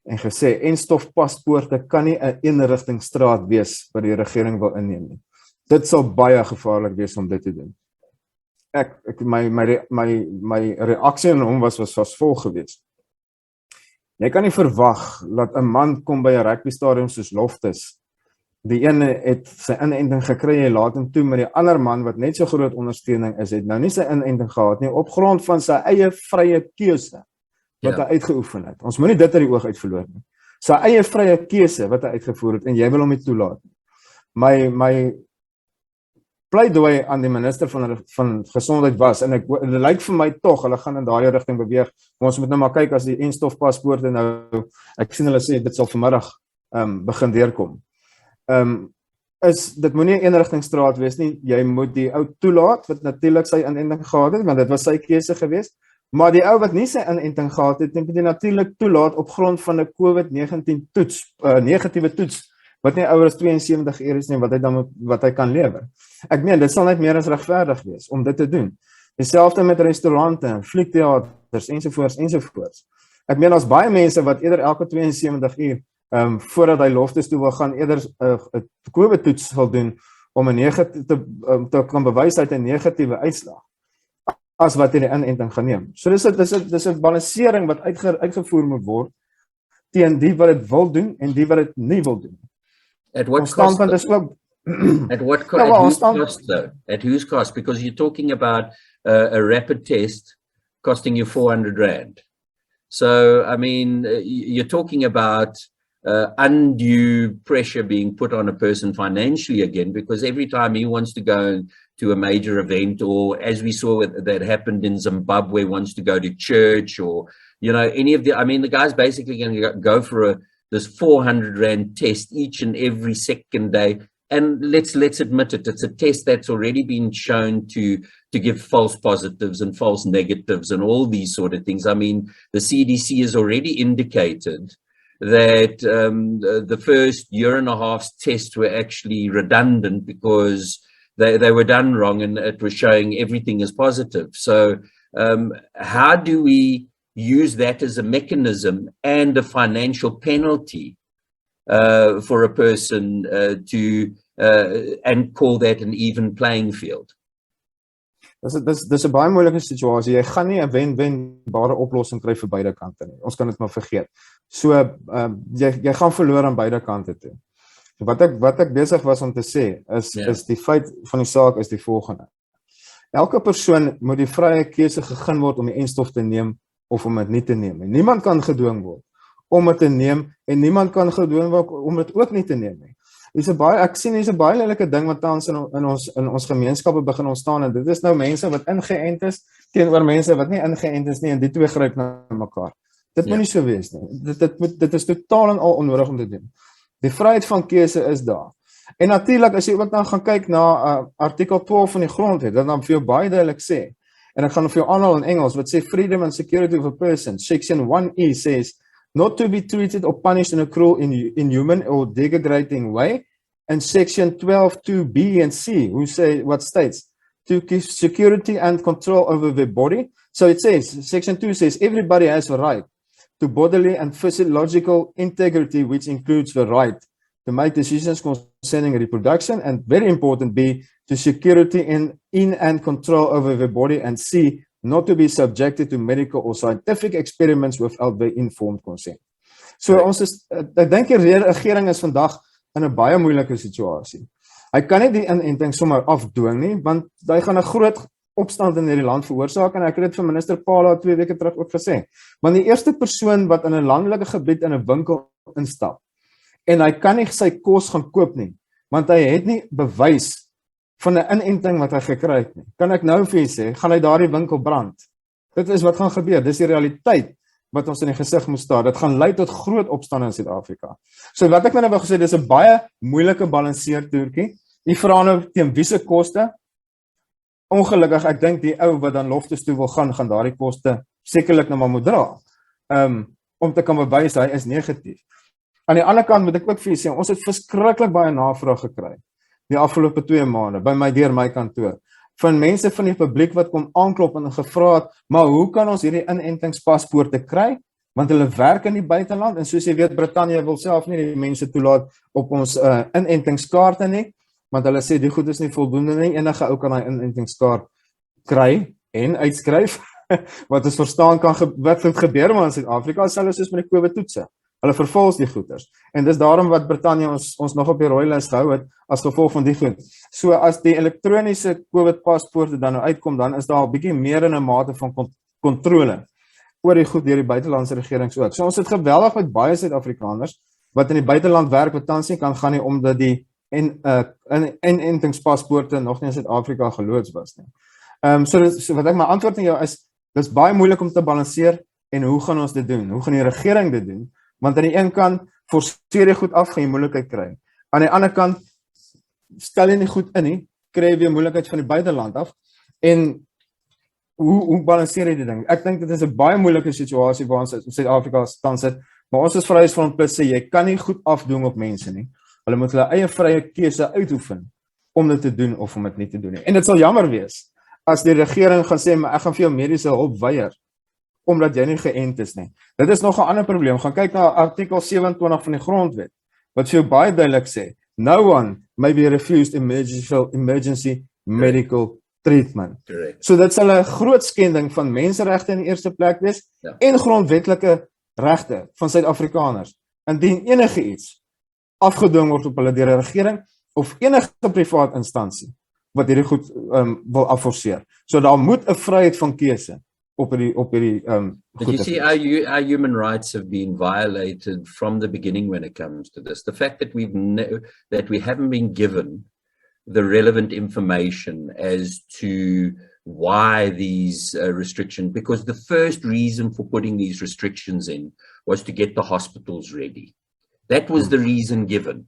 en gesê enstofpaspoorte kan nie 'n eenrigtingstraat wees wat die regering wil inneem nie. Dit sal baie gevaarlik wees om dit te doen. My reaksie aan hom was volg geweest. Jy kan nie verwag dat 'n man kom by 'n rugby stadion soos Loftus. Die ene het sy inenting gekry, hy laat hom toe, maar die ander man wat net so groot ondersteuning is, het nou nie sy inenting gehad nie, op grond van sy eie vrye keuse. wat hy uitgeoefen het. Ons moenie dit uit die oog uitverloor nie. Sy eie vrye keuse wat hy uitgevoer het, en jy wil hom nie toelaat nie. My pleidooi aan die minister van gesondheid was, en dit lyk vir my tog, hulle gaan in daardie rigting beweeg, maar ons moet nou maar kyk as die enstofpaspoorte nou, ek sien hulle sê, dit sal vanmiddag begin deurkom. Dit moenie 'n eenrigtingstraat wees nie, jy moet die ou toelaat, wat natuurlik sy inenting gehad het, want dit was sy keuse geweest, maar die ou wat nie sy inenting gehad het, moet jy natuurlik toelaat op grond van 'n COVID-19 toets, negatiewe toets, wat nie ouer as 72 uur is nie, wat hy kan lewer. Ek meen, dit sal net meer as regverdig wees, om dit te doen. Dieselfde met restaurante, vliegteaters, ensovoorts. Ek meen, as baie mense wat eerder elke 72 uur, voordat hy loftes toe wil gaan, eerder 'n COVID-toets sal doen, om te kan bewys uit 'n negatiewe uitslag, as wat hy die inenting gaan neem. So dis 'n balansering wat uitgevoer moet word, teen die wat dit wil doen, en die wat dit nie wil doen. At what cost? At what cost though? At whose cost? Because you're talking about a rapid test costing you 400 Rand. So, I mean, you're talking about undue pressure being put on a person financially again, because every time he wants to go to a major event, or as we saw that happened in Zimbabwe, wants to go to church, or, you know, any of the, I mean, the guy's basically going to go for this 400 Rand test each and every second day. And let's admit it, it's a test that's already been shown to give false positives and false negatives and all these sort of things. I mean, the CDC has already indicated that the first year and a half's tests were actually redundant because they were done wrong, and it was showing everything as positive. So how do we use that as a mechanism and a financial penalty for a person and call that an even playing field? Dis 'n baie moeilike situasie. Jy gaan nie 'n wen-wenbare oplossing kry vir beide kante nie. Ons kan dit maar vergeet. So jy gaan verloor aan beide kante toe. So wat ek besig was om te sê is die feit van die saak is die volgende. Elke persoon moet die vrye keuse gegee word om die enstof te neem of om dit nie te neem. Niemand kan gedwing word om dit te neem, en niemand kan gedwing word om dit ook nie te neem nie. Ek sien hier's 'n baie lelike ding wat tans in ons gemeenskappe begin ontstaan, en dit is nou mense wat ingeënt is teenoor mense wat nie ingeënt is nie, en die twee gryp na mekaar. Dit moet nie so wees nie. Dit is totaal en al onnodig om te doen. Die vryheid van keuse is daar. En natuurlik, as jy ook dan gaan kyk na artikel 12 van die grondwet, dat dan vir jou baie duidelik sê, en ek gaan vir jou aanhaal in Engels, wat sê freedom and security of a person. Section 1E says, not to be treated or punished in a cruel, inhuman or degrading way. And section 12(2)B and C, what states, to give security and control over their body. So it says, section 2 says, everybody has a right to bodily and physiological integrity, which includes the right to make decisions concerning reproduction, and very important, B, to security in and control over the body, and C, not to be subjected to medical or scientific experiments without the informed consent. So ek dink die regering is vandag in 'n baie moeilike situasie. Hy kan nie die inenting sommer afdwing nie, want hy gaan 'n groot opstand in hierdie land veroorsaak, en ek het dit vir minister Pala 2 weke terug ook gesê. Want die eerste persoon wat in 'n landelike gebied in 'n winkel instap, en hy kan nie sy kos gaan koop nie, want hy het nie bewys van 'n inenting wat hy gekry het nie. Kan ek nou vir u sê, gaan hy daardie winkel brand? Dit is wat gaan gebeur. Dis die realiteit wat ons in die gesig moet staar. Dit gaan lei tot groot opstande in Suid-Afrika. So wat ek nou wou gesê, dis 'n baie moeilike balanseertoertjie. U vra nou teen wie se koste? Ongelukkig, ek dink die ou wat dan loftes toe wil gaan daardie koste sekerlik nou maar moet dra. Om te kan bewys hy is negatief. Aan die ander kant moet ek ook vir u sê, ons het verskriklik baie navraag gekry die afgelope 2 maande deur my kantoor, van mense van die publiek wat kom aanklop en gevra het, maar hoe kan ons hierdie inentingspaspoorte kry? Want hulle werk in die buiteland, en soos jy weet, Brittanje wil self nie die mense toelaat op ons inentingskaarte nie, want hulle sê die goed is nie voldoende nie, enige ou kan hy inentingskaart kry en uitskryf, wat ons verstaan kan wat gebeur maar in Suid-Afrika, selfs soos met die COVID-toetse. Hulle vervals die goeders. En dis daarom wat Brittanje ons nog op die rooi lys gehou het, as gevolg van die goed. So as die elektroniese COVID-paspoorte dan nou uitkom, dan is daar 'n bietjie meer in 'n mate van kontrole. oor die goed deur die buitelandse regerings ook. So ons het geweldig met baie Suid-Afrikaners wat in die buiteland werk wat tans nie kan gaan nie omdat die entstowwe nog nie in Suid-Afrika geloods was nie. So wat ek my antwoord aan jou is, dis baie moeilik om te balanseer en hoe gaan ons dit doen? Hoe gaan die regering dit doen? Want aan die een kant forceer jy goed af, gaan jy moeilikheid kry. Aan die ander kant stel jy nie goed in nie, kry jy weer moeilikheid van die buiteland af. En hoe balanseer jy die ding? Ek dink dit is 'n baie moeilike situasie waar ons in Suid-Afrika tans sit, maar ons is Vryheidsfront Plus sê jy kan nie goed afdoen op mense nie. Hulle moet hulle eie vrye keuse uitoefen om dit te doen of om dit nie te doen nie. En dit sal jammer wees as die regering gaan sê, maar ek gaan vir jou mediese hulp weier omdat jy nie geënt is nie. Dit is nog 'n ander probleem. Gaan kyk na artikel 27 van die grondwet wat vir jou baie duidelik sê, no one may be refused emergency medical treatment. Correct. So dit sal 'n groot skending van menseregte in die eerste plek wees en grondwetlike regte van Suid-Afrikaners. Indien enige iets afgedwing word op hulle deur 'n regering of enige privaat instansie wat hierdie goed wil afforceer. So daar moet 'n vryheid van keuse op hierdie But you see, our human rights have been violated from the beginning when it comes to this. The fact that we haven't been given the relevant information as to why these restrictions, because the first reason for putting these restrictions in was to get the hospitals ready. That was the reason given.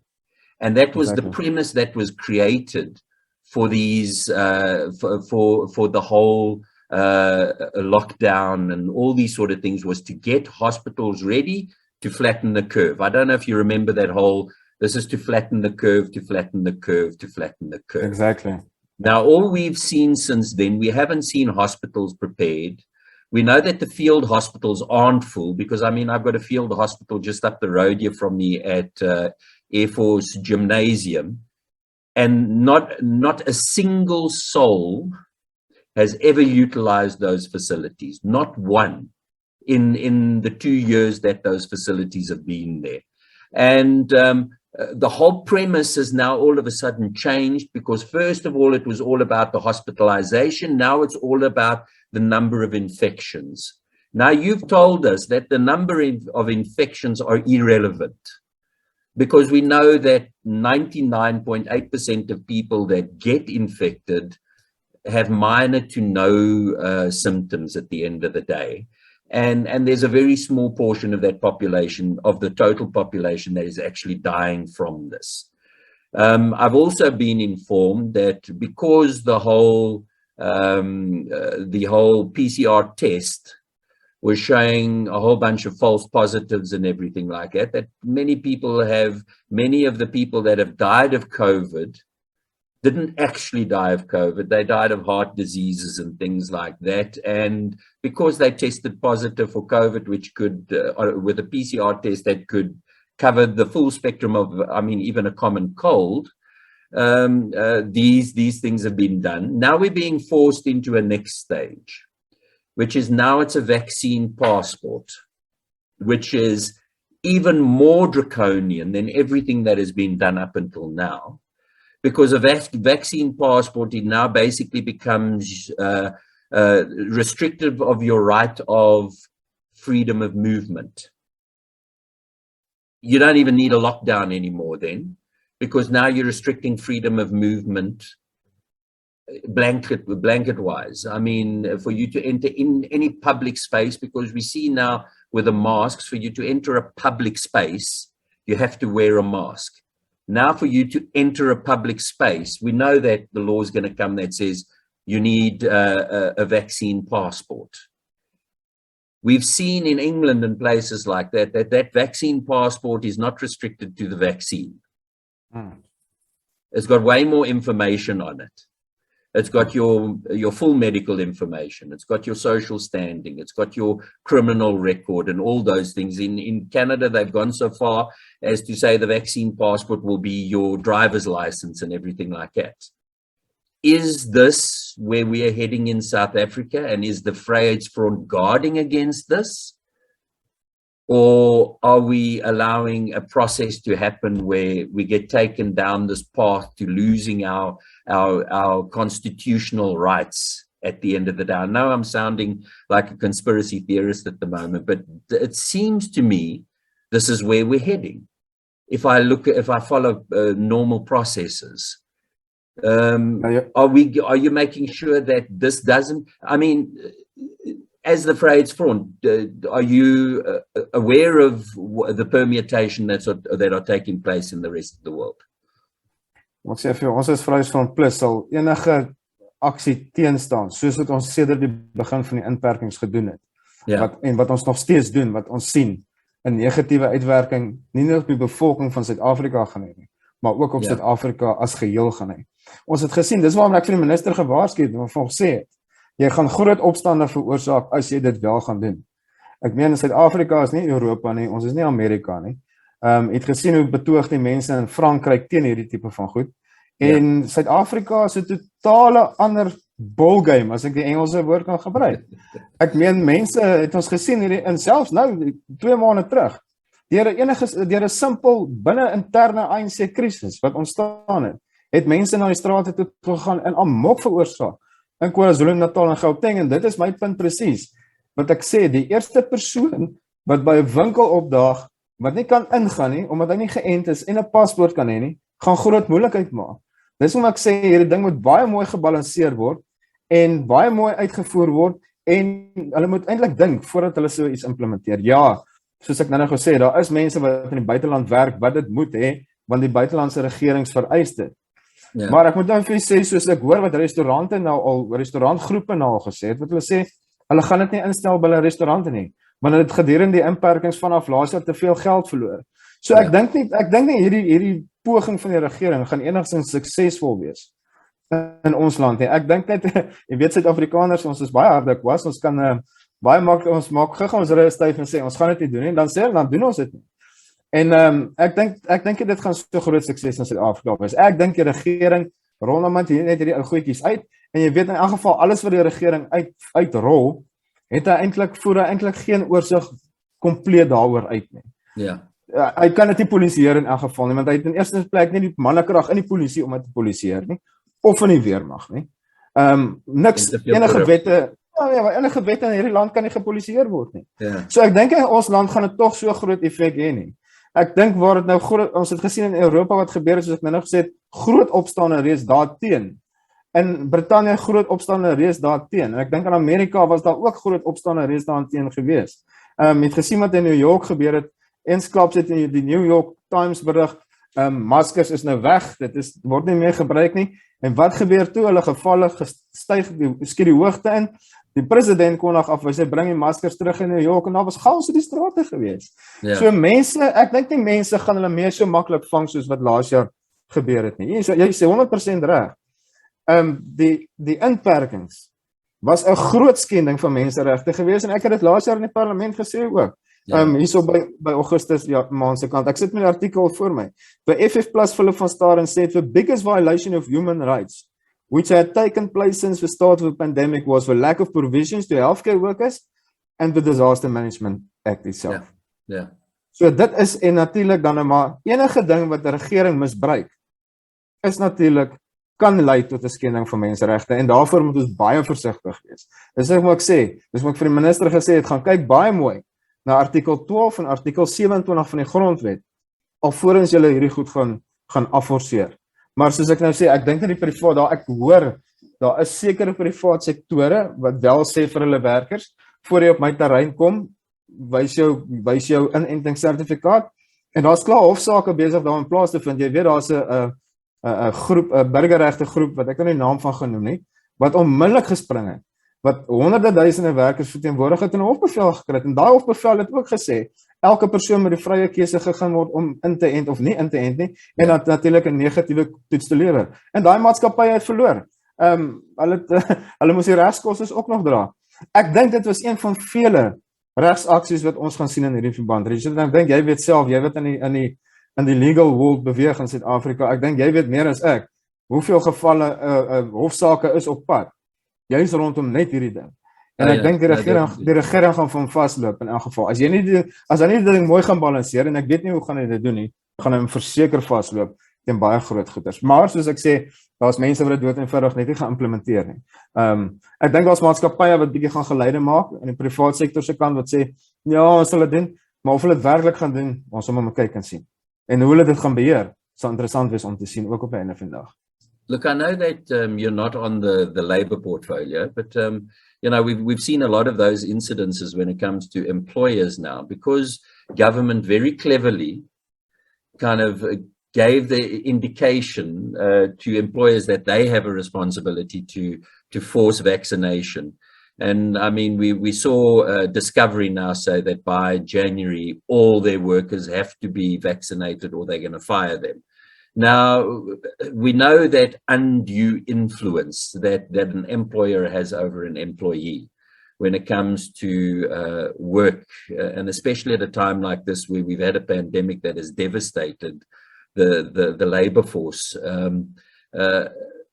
And that was the premise that was created for these, for the whole lockdown and all these sort of things, was to get hospitals ready to flatten the curve. I don't know if you remember that whole, this is to flatten the curve, to flatten the curve, to flatten the curve. Exactly. Now, all we've seen since then, we haven't seen hospitals prepared. We know that the field hospitals aren't full because, I mean, I've got a field hospital just up the road here from me at Air Force Gymnasium, and not a single soul has ever utilized those facilities, not one, in the 2 years that those facilities have been there. And the whole premise has now all of a sudden changed because, first of all, it was all about the hospitalization. Now it's all about the number of infections. Now you've told us that the number of infections are irrelevant because we know that 99.8% of people that get infected have minor to no symptoms at the end of the day. And there's a very small portion of that population, of the total population, that is actually dying from this. I've also been informed that because the whole PCR test was showing a whole bunch of false positives and everything like that, that many of the people that have died of COVID didn't actually die of COVID. They died of heart diseases and things like that. And because they tested positive for COVID, which could, with a PCR test that could cover the full spectrum of, I mean, even a common cold, these things have been done. Now we're being forced into a next stage, which is now it's a vaccine passport, which is even more draconian than everything that has been done up until now. Because a vaccine passport, it now basically becomes restrictive of your right of freedom of movement. You don't even need a lockdown anymore then, because now you're restricting freedom of movement blanket wise. I mean, for you to enter in any public space, because we see now with the masks, for you to enter a public space, you have to wear a mask. Now, for you to enter a public space, we know that the law is going to come that says you need a vaccine passport. We've seen in England and places like that vaccine passport is not restricted to the vaccine. It's got way more information on it. It's got your full medical information. It's got your social standing. It's got your criminal record and all those things. In Canada, they've gone so far as to say the vaccine passport will be your driver's license and everything like that. Is this where we are heading in South Africa? And is the Vryheidsfront guarding against this? Or are we allowing a process to happen where we get taken down this path to losing our constitutional rights at the end of the day. I know I'm sounding like a conspiracy theorist at the moment, but it seems to me this is where we're heading. If I follow normal processes, are you making sure that this doesn't, I mean, as the phrase front, are you aware of the permutation that are taking place in the rest of the world? Ek sê vir ons as Vrous van Plus sal enige aksie teenstaan, soos wat ons sedert die begin van die inperkings gedoen het. Ja. Wat ons nog steeds doen, wat ons sien 'n negatiewe uitwerking nie net op die bevolking van Suid-Afrika gaan hê nie, maar ook op Suid-Afrika as geheel gaan hê. Ons het gesien, dis waarom ek vir die minister gewaarsku het, wat ons gesê het, jy gaan groot opstande veroorsaak as jy dit wel gaan doen. Ek meen Suid-Afrika is nie Europa nie, ons is nie Amerika nie. Het gesien hoe betoog die mense in Frankryk teen hierdie tipe van goed. En Suid-Afrika is 'n totale ander ballgame, as ek die Engelse woord kan gebruik. Ek meen mense het ons gesien hierdie in selfs nou 2 maande terug. Deur 'n simpel binne interne ANC krisis wat ontstaan het mense na die strate toe gegaan en amok veroorsaak in KwaZulu-Natal en Gauteng, en dit is my punt presies. Wat ek sê, die eerste persoon wat by 'n winkel opdaag wat nie kan ingaan nie, omdat hy nie geënt is en 'n paspoort kan hê nie, gaan groot moeilikheid maak. Dis hoekom ek sê, hierdie ding moet baie mooi gebalanseer word, en baie mooi uitgevoer word, en hulle moet eintlik dink, voordat hulle so iets implementeer. Ja, soos ek nou gesê, daar is mense wat in die buiteland werk, wat dit moet hê, want die buitelandse regerings vereis dit. Ja. Maar ek moet nou vir sê, soos ek hoor wat restaurantgroepe nou al gesê het, wat hulle sê, hulle gaan dit nie instel by hulle restaurante nie, want hulle het gedurende die inperkings vanaf laas jaar te veel geld verloor. So ek dink nie hierdie poging van die regering gaan enigstens suksesvol wees in ons land nie. Ek dink net, jy weet Suid-Afrikaners, ons is baie hardik was, ons kan baie maak ons rug styf en sê, ons gaan dit nie doen nie, dan doen ons dit nie. En ek dink dit gaan so groot sukses in Suid-Afrika wees. Ek dink die regering rol nou net hierdie ou goedjies uit, en jy weet in elk geval, alles wat die regering uitrol, voer hy eintlik geen oorsig kompleet daaroor uit nie. Ja. Hy kan dit nie polisieer in elk geval nie, want hy het in eerste plek nie die mannekrag in die polisie om dit te polisieer nie, of in die weermag nie. Enige wette in hierdie land kan nie gepolisieer word nie. Ja. So ek dink in ons land gaan dit tog so groot effek hê nie. Ek dink waar dit nou ons het gesien in Europa wat gebeur het, soos ek nou gesê het, groot opstande reeds daarteen. In Brittanje groot opstande reeds daarteen. En ek dink in Amerika was daar ook groot opstande reeds daarteen gewees. Het gesien wat in New York gebeur het, eensklaps het in die New York Times berig, maskers is nou weg, word nie meer gebruik nie. En wat gebeur toe? Hulle gevalle skiet die hoogte in. Die president kon nog af, hy bring die maskers terug in New York, en daar was chaos in die strate gewees. Ja. So mense, ek dink nie mense gaan hulle meer so maklik vang soos wat laas jaar gebeur het nie. Jy sê 100% reg. Die inperkings was 'n groot skending van menseregte gewees, en ek het dit laas jaar in die parlement gesê ook. Hierso by Augustus maand se kant. Ek sit met 'n artikel voor my. By VFPLUS Philip van Staden said the biggest violation of human rights which had taken place since the start of the pandemic was the lack of provisions to healthcare workers and the Disaster Management Act itself. Ja. So dit is, en natuurlik dan maar enige ding wat 'n regering misbruik, is natuurlik kan lei tot 'n skending van menseregte, en daarvoor moet ons baie versigtig wees. Dis wat ek sê, dis wat ek vir die minister gesê het, gaan kyk baie mooi na artikel 12 en artikel 27 van die grondwet, alvorens julle hierdie goed gaan afforceer. Maar soos ek nou sê, ek dink in die privaat, ek hoor, daar is sekere privaat sektore, wat wel sê vir hulle werkers, voor jy op my terrein kom, wys jou inentingssertifikaat, en daar's klaar hofsaake besig daar in plaas te vind. Jy weet, daar's 'n groep, 'n burgerregte groep, wat ek nie naam van genoem nie, wat onmiddellik gespring het, wat honderde duisende werkers verteenwoordig het en 'n hofbevel gekry het, en daai hofbevel het ook gesê, elke persoon met die vrye keuse gegaan word om in te ent of nie in te ent nie, en dan natuurlik 'n negatiewe toets te lewer. En daai maatskappy het verloor. Hulle moes die regskoste ook nog dra. Ek dink dit was een van vele regsaksies wat ons gaan sien in hierdie verband. Richard, ek dink jy weet self, jy wat in die legal world beweeg in Suid-Afrika, ek dink jy weet meer as ek, hoeveel gevalle hofsaake is op pad, juist rondom net hierdie ding. En ek dink die regering gaan van vasloop in elk geval. As hy nie die ding mooi gaan balanseer, en ek weet nie hoe gaan hy dit doen nie, gaan hy hom verseker vasloop. teen baie groot goeders. Maar soos ek sê, daar's mense wat dit dood eenvoudig net nie gaan implementeer nie. Ek dink daar's maatskappye wat bietjie gaan geleide maak in die privaat sektor se kant wat sê, ja, ons sal dit doen, maar of hulle dit werklik gaan doen, ons sal maar kyk en sien. En hoe hulle dit gaan beheer, sal interessant wees om te sien, ook op die einde van die dag. Look, I know that you're not on the Labour portfolio, but you know, we've seen a lot of those incidences when it comes to employers now, because government very cleverly kind of gave the indication to employers that they have a responsibility to force vaccination. And I mean, we saw Discovery now say that by January, all their workers have to be vaccinated or they're going to fire them. Now, we know that undue influence that an employer has over an employee when it comes to work, and especially at a time like this where we've had a pandemic that has devastated the labor force.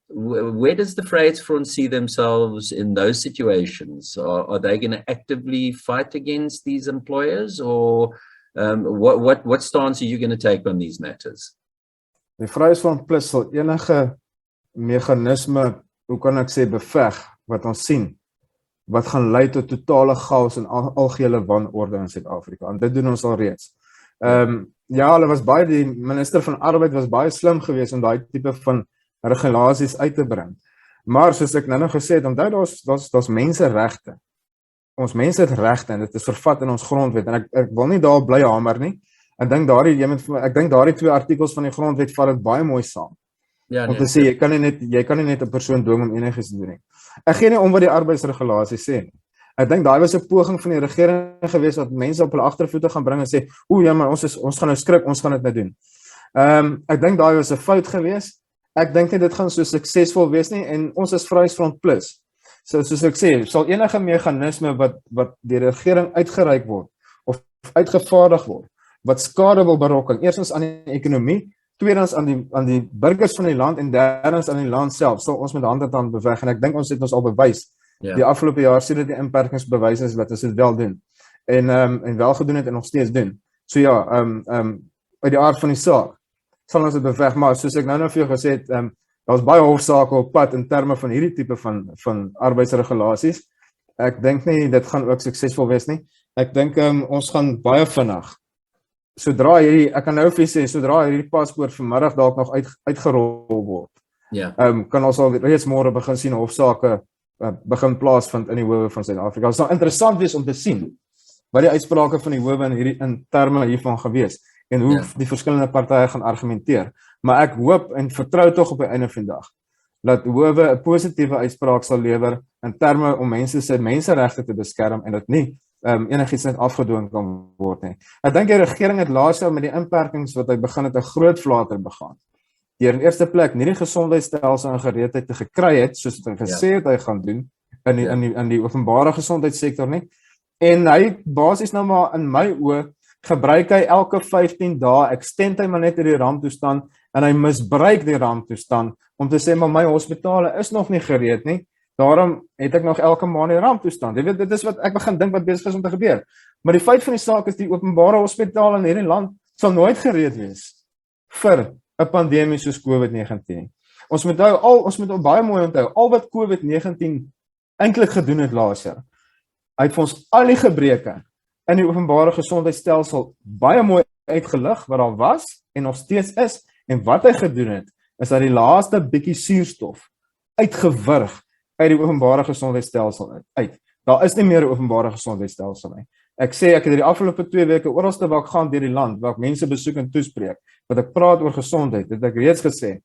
Where does the Vryheidsfront see themselves in those situations? Are they going to actively fight against these employers, or what stance are you going to take on these matters? Die Vryheidsfront Plus sal enige meganisme, hoe kan ek sê, beveg wat ons sien, wat gaan lei tot totale chaos en algehele wanorde in Suid-Afrika. En dit doen ons al reeds. Ja, hulle was baie, die minister van Arbeid was baie slim geweest om daai tipe van regulasies uit te bring. Maar soos ek nou gesê het, onthou daar's menseregte. Ons mense het regte en dit is vervat in ons grondwet en ek wil nie daar bly hamer nie. Ek dink daardie 2 artikels van die grondwet vat dit baie mooi saam. Ja, om te sê jy kan nie net 'n persoon dwing om enigiets te doen nie. Ek gee nie om wat die arbeidsregulasies sê nie. Ek dink daai was 'n poging van die regering geweest wat mense op hulle agtervoete gaan bring en sê, "O ja, maar ons gaan nou skrik, ons gaan dit nou doen." Ek dink daai was 'n fout geweest. Ek dink nie dit gaan so suksesvol wees nie en ons is Vryheidsfront Plus. So soos ek sê, sal enige meganisme wat deur die regering uitgereik word of uitgevaardig word, wat skade wil berokken, eerstens aan die ekonomie, tweedens aan die burgers van die land en derdens aan die land self, sal ons met hand in hand beveg en ek dink ons het ons al bewys. Die afgelope jaar sien dit die inperkings bewys is dat ons dit wel doen en wel gedoen het en nog steeds doen. So ja, uit die aard van die saak sal ons dit beveg, maar soos ek nou vir jou gesê het, daar's baie hofsaake op pad in terme van hierdie tipe van arbeidsregulasies. Ek dink nie dit gaan ook suksesvol wees nie. Ek dink ons gaan baie vinnig. Ek kan nou vir sê, sodra hierdie paspoort vanmiddag dalk nog uitgerol word, kan ons al reeds môre begin sien hofsaake begin plaasvind in die howe van Suid-Afrika. Het sal interessant wees om te sien wat die uitsprake van die howe in terme hiervan gewees en hoe die verskillende partye gaan argumenteer. Maar ek hoop en vertrou tog op die einde van die dag dat howe 'n positiewe uitspraak sal lewer in terme om mense se menseregte te beskerm en dat nie enigiets net afgedwing kan word nie. Ek dink die regering het laas jaar met die inperkings wat hy begin het 'n groot flater begaan. Deur in eerste plek nie die gesondheidstelsel in gereedheid te gekry het soos wat hy gesê het hy gaan doen in die openbare gesondheidssektor nie. En hy basies nou maar in my oë gebruik hy elke 15 dae, extend hy maar net die ramptoestand en hy misbruik die ramptoestand om te sê maar my hospitale is nog nie gereed nie. Daarom het ek nog elke maand die ramptoestand. Jy weet, dit is wat ek begin dink wat besig is om te gebeur. Maar die feit van die saak is die openbare hospitale in hierdie land sal nooit gereed wees vir 'n pandemie soos COVID-19. Ons moet baie mooi onthou, al wat COVID-19 eintlik gedoen het laas jaar. Hy het vir ons al die gebreke in die openbare gesondheidstelsel baie mooi uitgelig wat daar was en nog steeds is. En wat hy gedoen het, is dat die laaste bietjie suurstof uitgewurg uit die openbare gesondheidstelsel uit. Daar is nie meer 'n openbare gesondheidstelsel nie. Ek sê ek het die afgelope 2 weke oralste waar ek gaan deur die land, waar ek mense besoek en toespreek, wat ek praat oor gesondheid, het ek reeds gesê,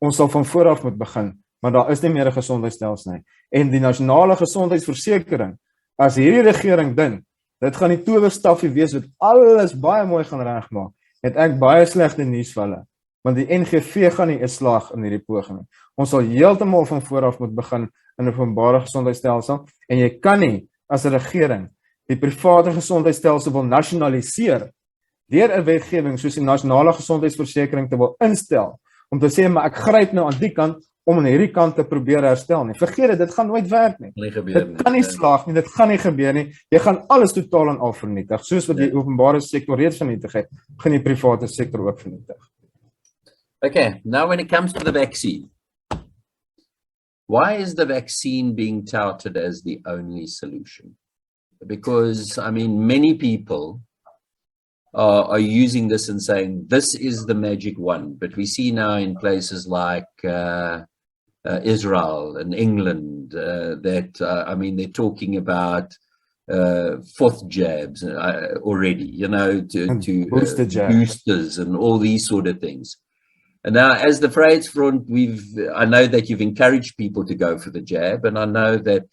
ons sal van voor af moet begin, maar daar is nie meer 'n gesondheidstelsel nie. En die nasionale gesondheidsversekering, as hierdie regering dink, dit gaan die towerstafie wees wat alles baie mooi gaan regmaak, het ek baie slegte nuus vir hulle, want die NGV gaan nie 'n slag in hierdie poging nie. Ons sal heeltemal van voor af moet begin in 'n openbare gesondheidstelsel en jy kan nie as 'n regering die private gesondheidstelsel wil nasionaliseer deur 'n wetgewing soos die nasionale gesondheidsversekering te wil instel om te sê maar ek gryp nou aan die kant om aan hierdie kant te probeer herstel nie. Vergeet dit gaan nooit werk nie. Dit kan nie slaag nie, dit gaan nie gebeur nie. Jy gaan alles totaal en al vernietig, soos wat die openbare sektor reeds vernietig het, gaan die private sektor ook vernietig. Okay, now when it comes to the vaccine, why is the vaccine being touted as the only solution? Because, I mean, many people are using this and saying, this is the magic one. But we see now in places like Israel and England that, I mean, they're talking about fourth jabs already, you know, to boosters and all these sort of things. And now, as the Vryheidsfront, I know that you've encouraged people to go for the jab, and I know that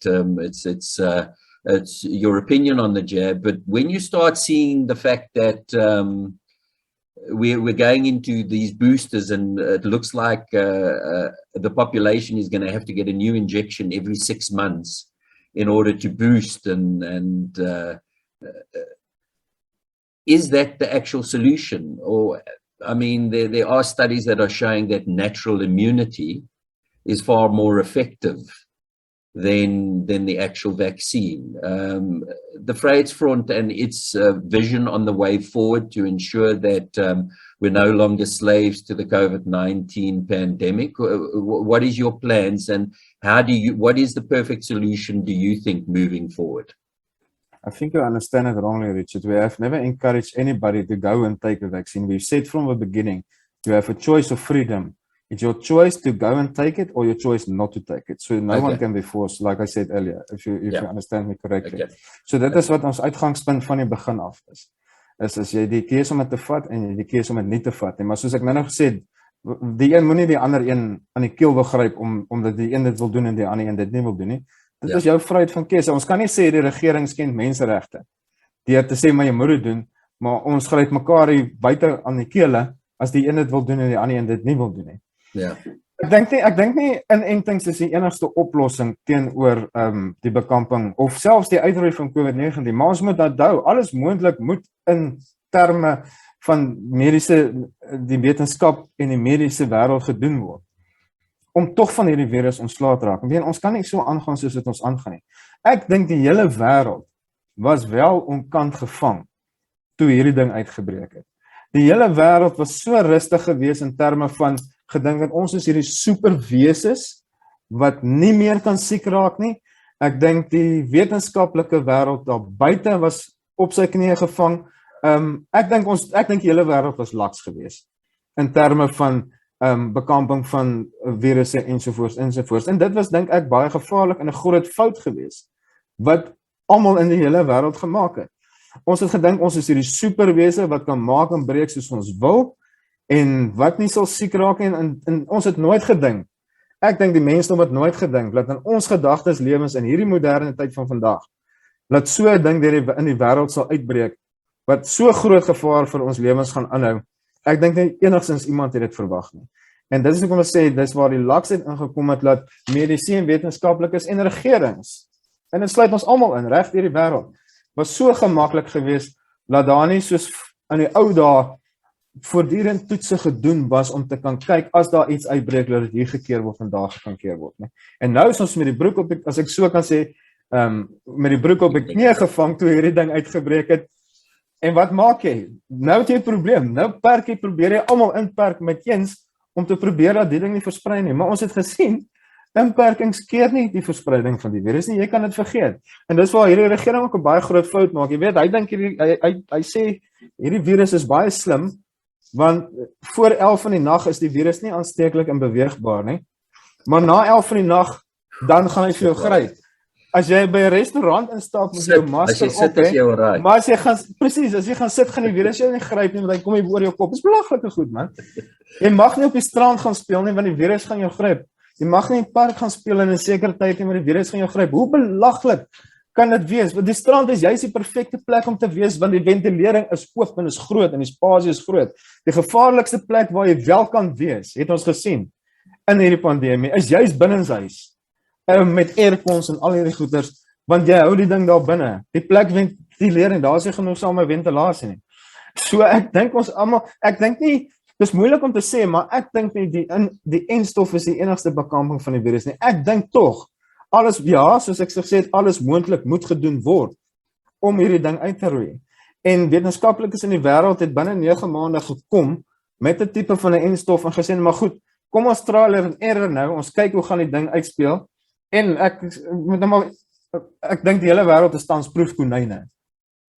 it's your opinion on the jab. But when you start seeing the fact that we're going into these boosters, and it looks like the population is going to have to get a new injection every 6 months in order to boost, and is that the actual solution? Or, I mean, there are studies that are showing that natural immunity is far more effective than the actual vaccine. The Vryheidsfront and its vision on the way forward to ensure that we're no longer slaves to the COVID-19 pandemic. What is your plans, and what is the perfect solution, do you think, moving forward? I think you understand it wrongly, Richard. We have never encouraged anybody to go and take a vaccine. We've said from the beginning, you have a choice of freedom. It's your choice to go and take it, or your choice not to take it. So no one can be forced, like I said earlier, if you understand me correctly. So that is wat ons uitgangspunt van die begin af is. Is jy die keuse om dit te vat en jy die keuse om dit nie te vat. Maar soos ek nou gesê het, die een moenie die ander een aan die keel begryp omdat die een dit wil doen en die ander een dit nie wil doen nie. Dit is jou vryheid van keuse. Ons kan nie sê die regering skend menseregte deur te sê maar jy moet dit doen, maar ons gryp mekaar hier buite aan die kele as die een dit wil doen en die ander een dit nie wil doen nie. Ja. Ek dink nie inentings is die enigste oplossing teenoor die bekamping of selfs die uitroei van COVID-19, maar ons moet onthou, alles moontlik moet in terme van die wetenskap en die mediese wêreld gedoen word om tog van hierdie virus ontslae te raak. Ons kan nie so aangaan soos dit ons aangaan nie. Ek dink die hele wêreld was wel onkant gevang toe hierdie ding uitgebreek het. Die hele wêreld was so rustig gewees in terme van gedink dat ons is hierdie superweses wat nie meer kan siek raak nie. Ek dink die wetenskaplike wêreld daar buite was op sy knieë gevang. Ek dink die hele wêreld was laks gewees in terme van bekamping van virusse ensovoorts. En dit was, dink ek, baie gevaarlik en 'n groot fout gewees wat almal in die hele wêreld gemaak het. Ons het gedink ons is hierdie superwese wat kan maak en breek soos ons wil en wat nie sal siek raak nie, en ons het nooit gedink. Ek dink die mensdom het nooit gedink dat in ons gedagtes lewens in hierdie moderne tyd van vandag dat so 'n ding in die wêreld sal uitbreek wat so groot gevaar vir ons lewens gaan inhou. Ek dink nie enigstens iemand het dit verwag nie. En dit is hoekom ek sê, dis waar die laksheid ingekom het, dat mediese en wetenskaplikes en regerings, en dit sluit ons almal in, reg deur die wêreld, was so gemaklik geweest, dat daar nie soos in die ou dae voortdurend toetse gedoen was om te kan kyk, as daar iets uitbreek, dat dit hier gekeer word en daar gekeer word. Nie? En nou is ons met die broek op, as ek so kan sê, met die broek op die knie gevang, toe hierdie ding uitgebreek het. En wat maak jy? Nou het jy 'n probleem. Nou probeer jy almal inperk met eens om te probeer dat die ding nie versprei nie. Maar ons het gesien, inperkings keer nie die verspreiding van die virus nie. Jy kan dit vergeet. En dis waar hierdie regering ook 'n baie groot fout maak. Jy weet, hy dink hy sê hierdie virus is baie slim, want voor 11 van die nag is die virus nie aansteeklik en beweegbaar nie. Maar na 11 van die nag, dan gaan hy vir jou gryp. As jy by 'n restaurant instap met jou masker op, maar as jy gaan sit, gaan die virus jou nie gryp nie, want hy kom hier oor jou kop. Dis belaglike goed, man. Jy mag nie op die strand gaan speel nie, want die virus gaan jou gryp. Jy mag nie in die park gaan speel in 'n sekere tyd nie, want die virus gaan jou gryp. Hoe belaglik kan dit wees? Want die strand is juist die perfekte plek om te wees, want die ventilering is oop en is groot en die spasie is groot. Die gevaarlikste plek waar jy wel kan wees, het ons gesien in hierdie pandemie, is juist binnenshuis. Met aircons en al hierdie goeders, want jy hou die ding daar binne. Die plek ventilering, daar is nie genoegsame ventilasie nie. So ek dink ons almal, ek dink nie, dis moeilik om te sê, maar ek dink nie die enstof is die enigste bekamping van die virus nie. Ek dink tog, alles, ja, soos ek gesê het, alles moontlik moet gedoen word om hierdie ding uit te roei. En wetenskaplikes in die wêreld het binne 9 maande gekom met 'n tipe van 'n enstof en gesê, maar goed, kom ons trial and error nou, ons kyk hoe gaan die ding uitspeel. En ek dink die hele wêreld is tans proefkonyne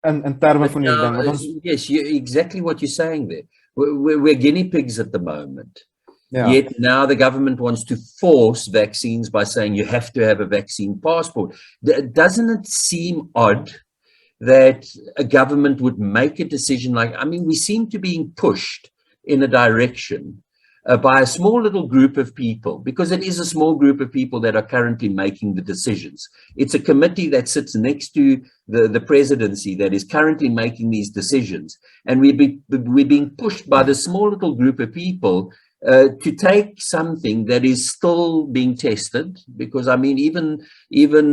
in terme van hierdie ding. Want ons, yes, exactly what you're saying there. We're guinea pigs at the moment. yeah. Yet now the government wants to force vaccines by saying you have to have a vaccine passport. Doesn't it seem odd that a government would make a decision like, I mean, we seem to be being pushed in a direction by a small little group of people, because it is a small group of people that are currently making the decisions. It's a committee that sits next to the presidency that is currently making these decisions. And we're being pushed by the small little group of people to take something that is still being tested, because I mean, even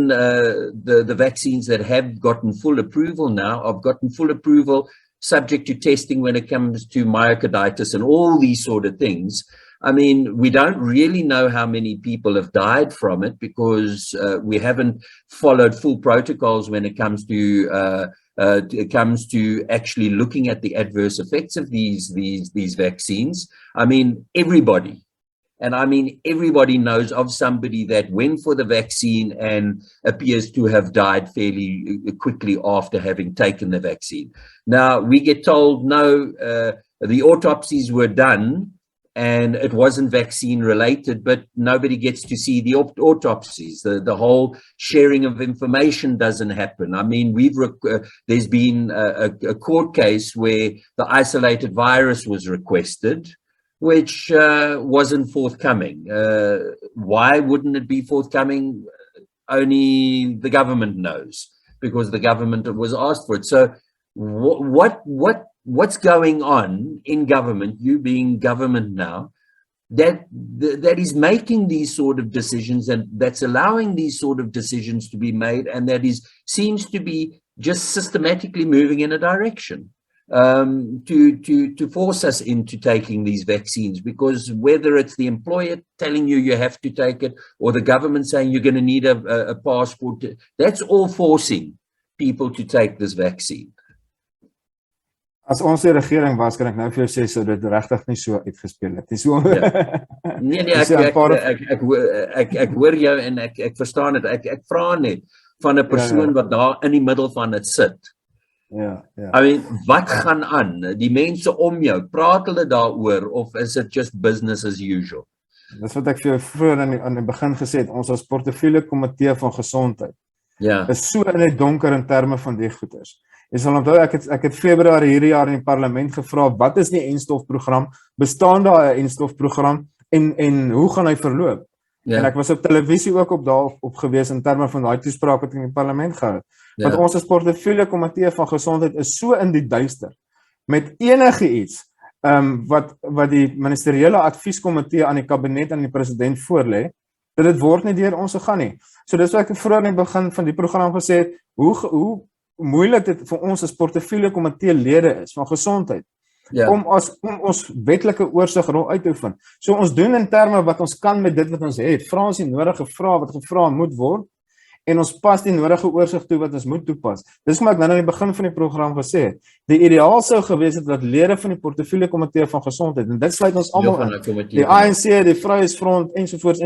the vaccines that have gotten full approval now have gotten full approval subject to testing when it comes to myocarditis and all these sort of things. I mean, we don't really know how many people have died from it, because we haven't followed full protocols when it comes to actually looking at the adverse effects of these vaccines. I mean, everybody knows of somebody that went for the vaccine and appears to have died fairly quickly after having taken the vaccine. Now, we get told, no, the autopsies were done and it wasn't vaccine related, but nobody gets to see the autopsies. The whole sharing of information doesn't happen. I mean, there's been a court case where the isolated virus was requested, which wasn't forthcoming. Why wouldn't it be forthcoming? Only the government knows, because the government was asked for it. So what's going on in government, you being government now, that is making these sort of decisions, and that's allowing these sort of decisions to be made, and that seems to be just systematically moving in a direction to force us into taking these vaccines, because whether it's the employer telling you have to take it, or the government saying you're going to need a passport, that's all forcing people to take this vaccine. As ons die regering was, kan ek nou vir jou sê, sou dit regtig nie so uitgespeel het. So Nee, ek hoor jou en ek verstaan dit. Ek vra net van 'n persoon wat daar in die middel van dit sit. Ja. I mean, wat gaan aan? Die mense om jou, praat hulle daaroor, of is it just business as usual? Dis wat ek vir jou vroeër aan die begin gesê het, ons as portefeulje komitee van gesondheid. Ja. Is so in die donker in terme van die goeders. Jy sal onthou, ek het Februarie hierdie jaar in die parlement gevra, wat is die enstofprogram? Bestaan daar 'n enstofprogram en hoe gaan hy verloop? Ja. En ek was op televisie ook op gewees in terme van daai toespraak wat in die parlement gehou het. Ja. Want ons as portefeulje komitee van gesondheid is so in die duister met enige iets wat die ministeriële advieskomitee aan die kabinet en die president voorlê, dat dit word nie deur ons gegaan nie. So dis wat ek vroeër in die begin van die program gesê het, hoe moeilik dit vir ons as portefeulje komitee lede is van gesondheid, om ons wetlike oorsigrol uit te oefen. So ons doen in terme wat ons kan met dit wat ons het, vra ons die nodige vrae wat gevra moet word, en ons pas die nodige oorsig toe wat ons moet toepas. Dis hoe ek nou aan die begin van die program gesê het, die ideaal sou gewees het dat lede van die portefeulje komitee van gesondheid, en dit sluit ons almal in, die ANC, die Vryheidsfront, ensovoorts,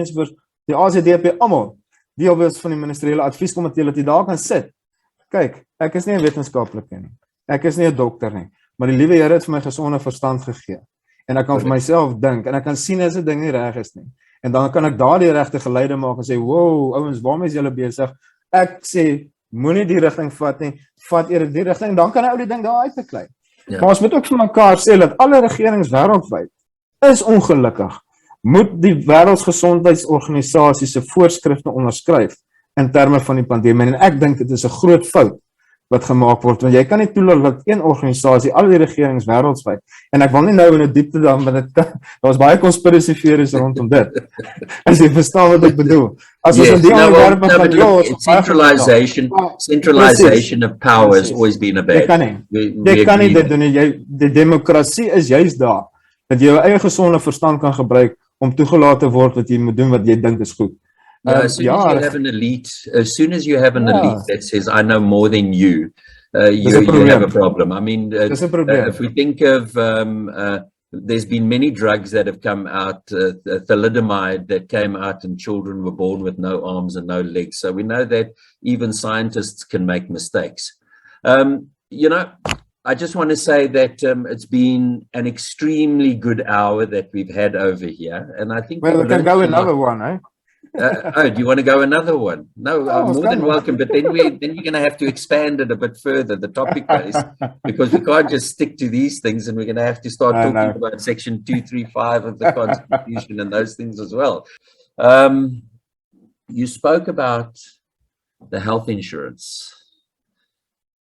die ACDP, almal, die was van die ministeriële advieskomitee, dat die daar kan sit. Kyk, ek is nie 'n wetenskaplike nie, ek is nie 'n dokter nie, maar die liewe Here het vir my gesonde verstand gegee, en ek kan vir myself dink, en ek kan sien as 'n ding nie reg is nie, en dan kan ek daar die regte geleide maak en sê, wow, ouens, waarmee is julle besig? Ek sê, moenie die rigting vat nie, vat eerder die rigting, en dan kan hy ou die ding daar uitbeklei. Ja. Maar ons moet ook vir mekaar sê, dat alle regerings wêreldwyd is ongelukkig, moet die Wêreldgesondheidsorganisasie se voorskrifte onderskryf in terme van die pandemie, en ek dink dit is 'n groot fout wat gemaak word, want jy kan nie toelaat dat een organisasie, al die regerings wêreldwyd, en ek wil nie nou in 'n diepte dan, want daar's baie conspiracy theories rondom dit, as jy verstaan wat ek bedoel. As ons in die onderwerpe gaan, centralization of power has always been a bad. Jy kan nie dit doen nie, die demokrasie is juist daar, dat jy jou eie gesonde verstand kan gebruik, om toegelaat te word wat jy moet doen, wat jy dink is goed. As soon as you have an elite that says, I know more than you, you have a problem. I mean, if we think of there's been many drugs that have come out, thalidomide that came out and children were born with no arms and no legs. So we know that even scientists can make mistakes. You know, I just want to say that it's been an extremely good hour that we've had over here. And I think Well, we can go another one, eh? Oh, do you want to go another one? No, Oh, I'm more than welcome, but then you're going to have to expand it a bit further, the topic base, because we can't just stick to these things, and we're going to have to start talking about section 235 of the Constitution and those things as well. You spoke about the health insurance,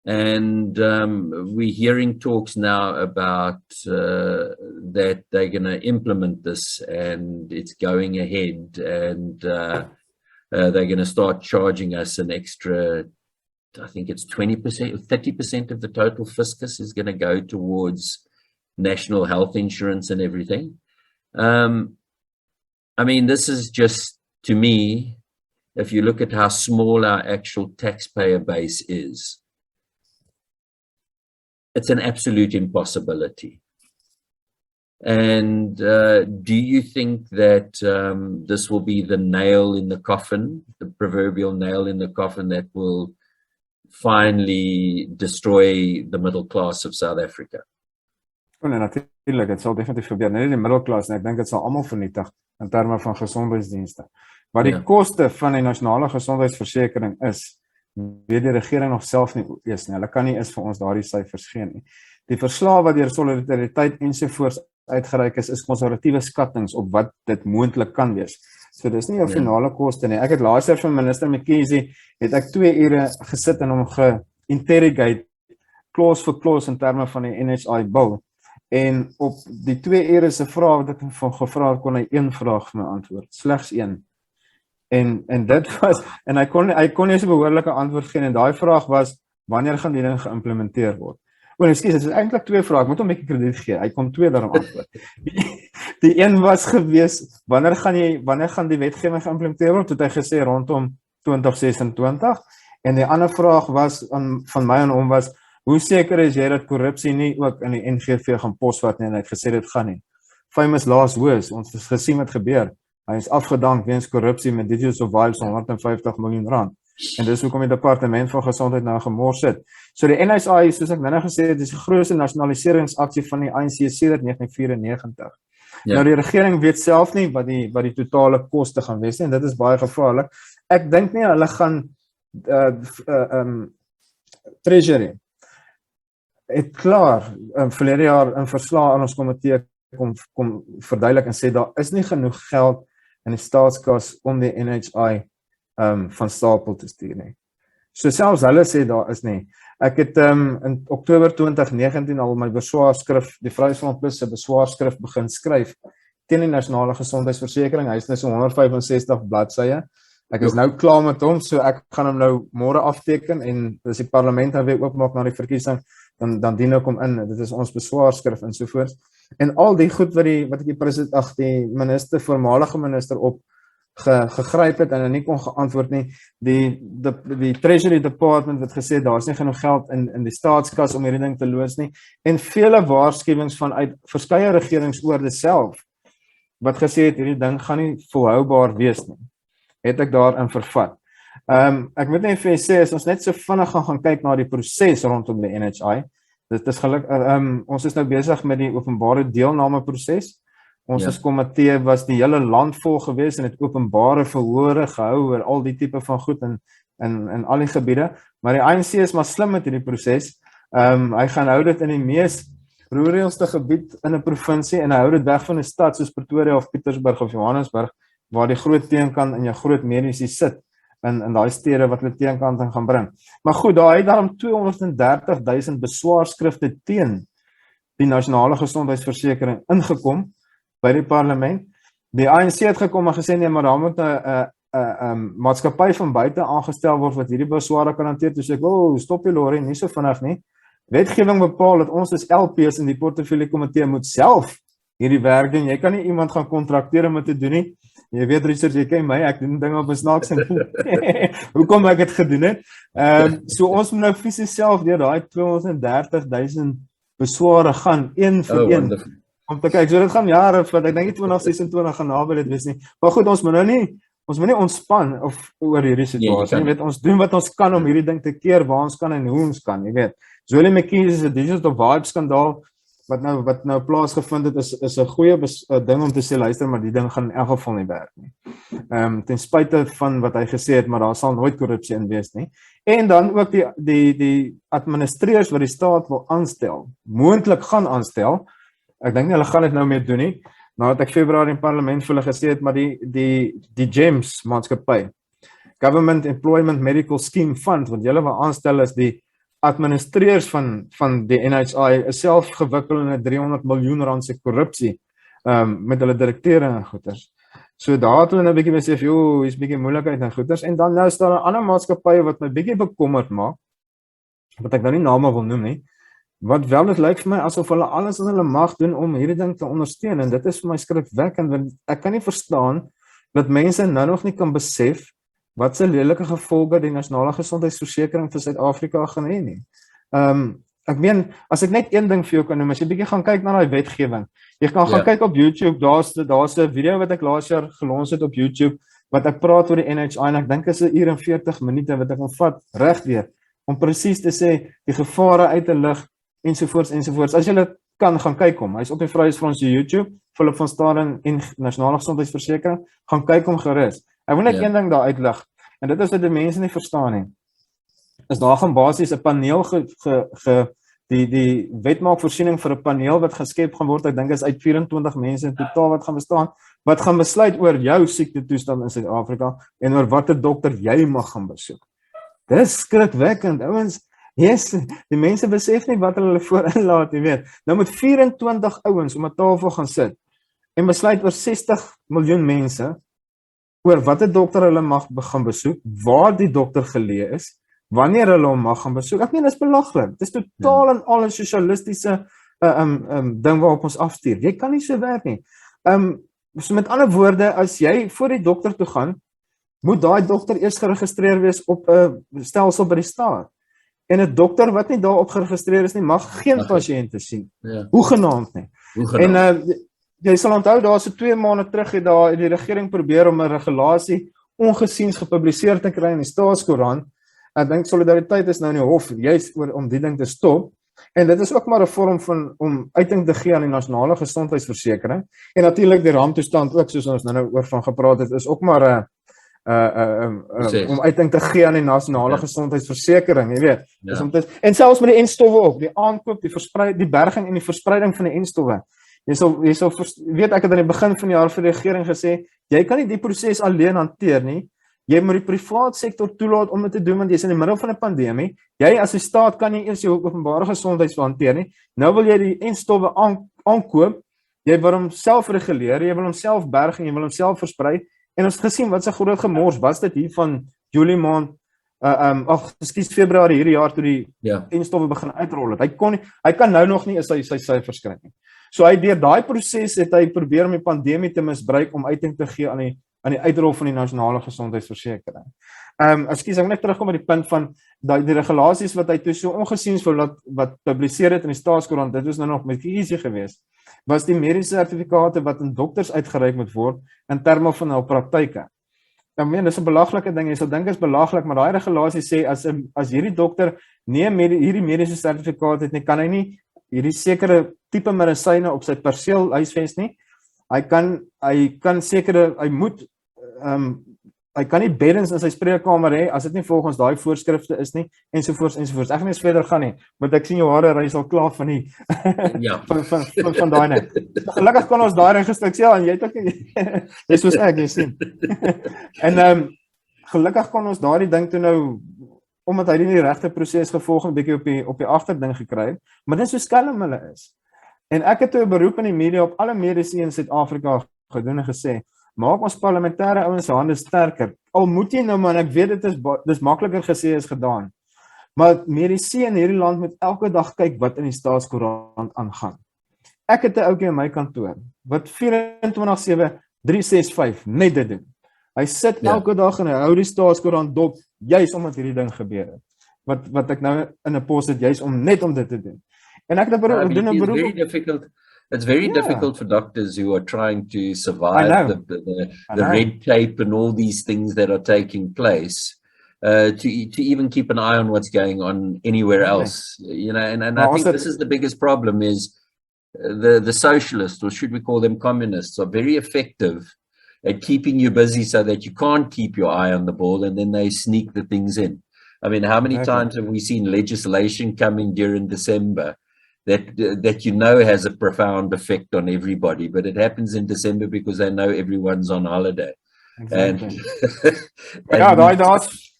and we're hearing talks now about that they're going to implement this, and it's going ahead, and they're going to start charging us an extra, I think it's 20% or 30% of the total fiscus is going to go towards national health insurance and everything. I mean, this is just, to me, if you look at how small our actual taxpayer base is, it's an absolute impossibility. And do you think that this will be the nail in the coffin, the proverbial nail in the coffin that will finally destroy the middle class of South Africa? Oh, nee, natuurlijk, het sal definitief gebeur. Nie die middelklas nie, ek dink dit sal almal vernietig in terme van gesondheidsdienste. Wat die koste van die nasionale gesondheidsversekering is, weet die regering nog self nie eers nie. Hulle kan nie eens vir ons daardie syfers gee nie. Die verslae wat deur Solidariteit ensovoorts uitgereik is konservatiewe skattings op wat dit moontlik kan wees. So dis nie 'n finale koste nie. Ek het laas jaar van minister McKenzie het ek 2 ure gesit en hom ge-interrogate clause vir clause in terme van die NHI bill. En op die 2 ure se vraag wat ek van gevra het, kon hy 1 vraag vir my antwoord, slegs 1. En dit was, en hy kon nie so behoorlike antwoord gee, en daai vraag was, wanneer gaan die ding geïmplementeer word? O, ekskuus, dit is eintlik 2 vrae, ek moet hom 'n bietjie krediet gee, hy kon 2 daarom antwoord. Die een was gewees, wanneer gaan die wetgewing geïmplementeer word, het hy gesê rondom 2026, en die ander vraag was, van my en hom was, hoe seker is jy dat korrupsie nie ook in die NGV gaan posvat nie, en hy het gesê dit gaan nie. Famous last words, ons het gesien wat gebeur. Hy is afgedank weens korrupsie met Digital Surveillance van 150 miljoen rand. En dis hoekom die departement van gesondheid nou gemors het. So die NSI, soos ek nou gesê het, is die grootste nasionaliseringsaksie van die ANC sedert 1994. Nou die regering weet self nie wat die totale koste gaan wees nie, en dit is baie gevaarlik. Ek dink nie hulle gaan Treasury het klaar verlede jaar 'n verslag aan ons komitee kom verduidelik en sê daar is nie genoeg geld in die staatskas om die NHI van stapel te stuur nie. So selfs hulle sê daar is nie. Ek het in Oktober 2019 al my beswaarskrif, die VFPLUS se beswaarskrif begin skryf teen die nasionale gesondheidsversekering. Hy is nou so 165 bladsye. Ek is nou klaar met hom, so ek gaan hom nou môre afteken, en as die parlement nou weer oopmaak na die verkiesing, dan dien ek hom in. Dit is ons beswaarskrif en sovoorts. En al die goed wat die minister, voormalige minister op gegryp het en nie kon geantwoord nie, die Treasury Department het gesê, daar is nie genoeg geld in die staatskas om hierdie ding te loods nie, en vele waarskuwings vanuit verskeie regeringsoorde self, wat gesê het, hierdie ding gaan nie volhoubaar wees nie, het ek daarin vervat. Ek moet net vir jy sê, as ons net so vinnig gaan kyk na die proses rondom die NHI, dit is ons is nou besig met die openbare deelname proses. Ons komitee was die hele land vol gewees en het openbare verhore gehou oor al die tipe van goed in al die gebiede, maar die ANC is maar slim met hierdie proses. Hy gaan hou dit in die mees roereelste gebied in 'n provinsie, en hy hou dit weg van 'n stad soos Pretoria of Pietersburg of Johannesburg, waar die groot teenkant en jou groot mediese sit in daai stede wat hulle teenkanting gaan bring. Maar goed, daar het daarom 230,000 beswaarskrifte teen die nasionale gesondheidsversekering ingekom by die parlement. Die ANC het gekom en gesê, nee, maar daar moet 'n maatskappy van buite aangestel word wat hierdie besware kan hanteer. Dus ek, stop jy Lori, nie so vinnig nie. Wetgewing bepaal dat ons as LP's in die portefeulje komitee moet self hierdie werk doen. Jy kan nie iemand gaan kontrakteer om dit te doen nie. Jy weet Richard, jy ken my, ek doen dinge op 'n snaakse hoekom ek dit gedoen het. So ons moet nou fisies self deur daai 230,000 besware gaan, een vir een. om te kyk. So dit gaan jare vat. Ek dink nie 2026 gaan naby dit wees nie. Maar goed, ons moet nie ontspan of oor hierdie situasie. Jy weet, ons doen wat ons kan om hierdie ding te keer waar ons kan en hoe ons kan, jy weet. Zolie McKee is 'n digital vibe skandaal wat nou plaasgevind het, is 'n goeie ding om te sê, luister, maar die ding gaan in elk geval nie werk nie. Ten spyte van wat hy gesê het, maar daar sal nooit korrupsie in wees nie. En dan ook die administrateurs wat die staat wil aanstel, moontlik gaan aanstel. Ek dink nie hulle gaan dit nou meer doen nie. Nadat ek Februarie in parlement vir hulle gesê het, maar die GEMS maatskappy, Government Employment Medical Scheme Fund, wat julle wil aanstel is die administrateurs van die NHI is self gewikkel in 'n 300 miljoen rand se korrupsie met hulle direkteure en goeders. So daar het hulle nou 'n bietjie besef, hier's 'n bietjie moeilikheid en goeders. En dan nou staan 'n ander maatskappye wat my bietjie bekommerd maak, wat ek nou nie name wil noem nie, wat wel dit lyk vir my asof hulle alles in hulle mag doen om hierdie ding te ondersteun. En dit is vir my skrikwekkend, want ek kan nie verstaan dat mense nou nog nie kan besef wat se lelike gevolge die nasionale gesondheidsversekering vir Suid-Afrika gaan hê nie. Ek meen, as ek net een ding vir jou kan noem, as jy bietjie gaan kyk na daai wetgewing, jy kan gaan kyk op YouTube, daar's 'n video wat ek laas jaar gelons het op YouTube, wat ek praat oor die NHI, en ek dink is 1 uur en 40 minute wat ek hom vat regdeur, om presies te sê, die gevare uit te lig, ensovoorts. As jy kan, gaan kyk hom, hy is op die Vryheidsfront se YouTube, Philip van Staden en nasionale gesondheidsversekering, gaan kyk hom gerus. Ek wil net een ding daar uitlig, en dit is wat die mense nie verstaan nie. Is daar gaan basies 'n paneel die wet maak voorsiening vir 'n paneel wat geskep gaan word. Ek dink is uit 24 mense in totaal wat gaan bestaan, wat gaan besluit oor jou siektetoestand in Suid-Afrika en oor watter dokter jy mag gaan besoek. Dis skrikwekkend, ouens. Yes, die mense besef nie wat hulle voorinlaat, jy weet. Nou moet 24 ouens om 'n tafel gaan sit en besluit oor 60 miljoen mense oor watter dokter hulle mag gaan besoek, waar die dokter geleë is, wanneer hulle hom mag gaan besoek. Ek meen, dit is belaglik. Dit is totaal en al 'n sosialistiese ding waarop ons afstuur. Jy kan nie so werk nie. So met ander woorde, as jy voor die dokter toe gaan, moet daai dokter eers geregistreer wees op 'n stelsel by die staat. En 'n dokter wat nie daarop geregistreer is nie, mag geen pasiënte sien. Hoegenaamd nie. En jy sal onthou, daar so 2 maande terug het die regering probeer om 'n regulasie ongesiens gepubliseer te kry in die staatskoerant. Ek dink solidariteit is nou in die hof, juist om die ding te stop. En dit is ook maar 'n vorm van om uiting te gee aan die nasionale gesondheidsversekering. En natuurlik die ramptoestand ook, soos ons nou oor van gepraat het, is ook maar om uiting te gee aan die nasionale gesondheidsversekering, jy weet. En selfs met die entstowwe ook, die aankoop, die berging en die verspreiding van die entstowwe. Jy sal weet, ek het aan die begin van die jaar vir die regering gesê, jy kan nie die proses alleen hanteer nie. Jy moet die privaat sektor toelaat om dit te doen, want jy is in die middel van 'n pandemie. Jy as 'n staat kan nie eers jou openbare gesondheid hanteer nie. Nou wil jy die entstowwe aankoop. Jy wil hom self reguleer, jy wil hom self berg en jy wil hom self versprei. En ons het gesien wat 'n groot gemors was dit hier van Julie maand, Februarie hierdie jaar toe die entstowwe begin uitrol het. Hy kan nou nog nie sy syfers kry nie. So hy deur daai proses het hy probeer om die pandemie te misbruik om uiting te gee aan die uitrol van die nasionale gesondheidsversekering. Ek wil net terugkom by die punt van die regulasies wat hy toe so ongesiens wat publiseer het in die staatskoerant, dit was nou nog met easy geweest, was die mediese sertifikate wat in dokters uitgereik moet word in terme van hul praktyke. Ek meen, dis 'n belaglike ding, jy sal dink is belaglik, maar daai regulasie sê as hierdie dokter nie hierdie mediese sertifikaat het nie, kan hy nie hierdie sekere tipe medisyne op sy perseel huisves nie. Hy kan nie beddens in sy spreekkamer hê as dit nie volgens daai voorskrifte is nie, ensovoorts. Ek gaan nie verder gaan nie, want ek sien jou hare rys al klaar van die van daai net. Gelukkig kan ons daai registriksie en jy het ook jy soos ek, jy sien. En gelukkig kan ons daardie ding toe nou, omdat hy die regte proses gevolg 'n bietjie op die agterding gekry het, maar dit is so skelm hulle is. En ek het toe 'n beroep in die media op alle mediese in Suid-Afrika gedoen en gesê, maak ons parlementêre ouens se hande sterker. Al moet jy nou, man, ek weet dis makliker gesê as gedaan. Maar mediese in hierdie land moet elke dag kyk wat in die staatskoerant aangaan. Ek het 'n ouetjie in my kantoor wat 24/7 365 net dit doen. Hy sit elke dag en hy hou die staatskoerant dop, juis omdat hierdie ding gebeur het. Wat ek nou in 'n pos het, juis om net om dit te doen. En ek het 'n beroep. It's very Yeah. difficult for doctors who are trying to I survive know. the red tape and all these things that are taking place, to even keep an eye on what's going on anywhere else. You know, and I Maar ons think this is the biggest problem is the socialists, or should we call them communists, are very effective at keeping you busy so that you can't keep your eye on the ball, and then they sneak the things in. I mean, how many Exactly. times have we seen legislation coming during December that you know has a profound effect on everybody, but it happens in December because they know everyone's on holiday. Exactly. And Ja, daar's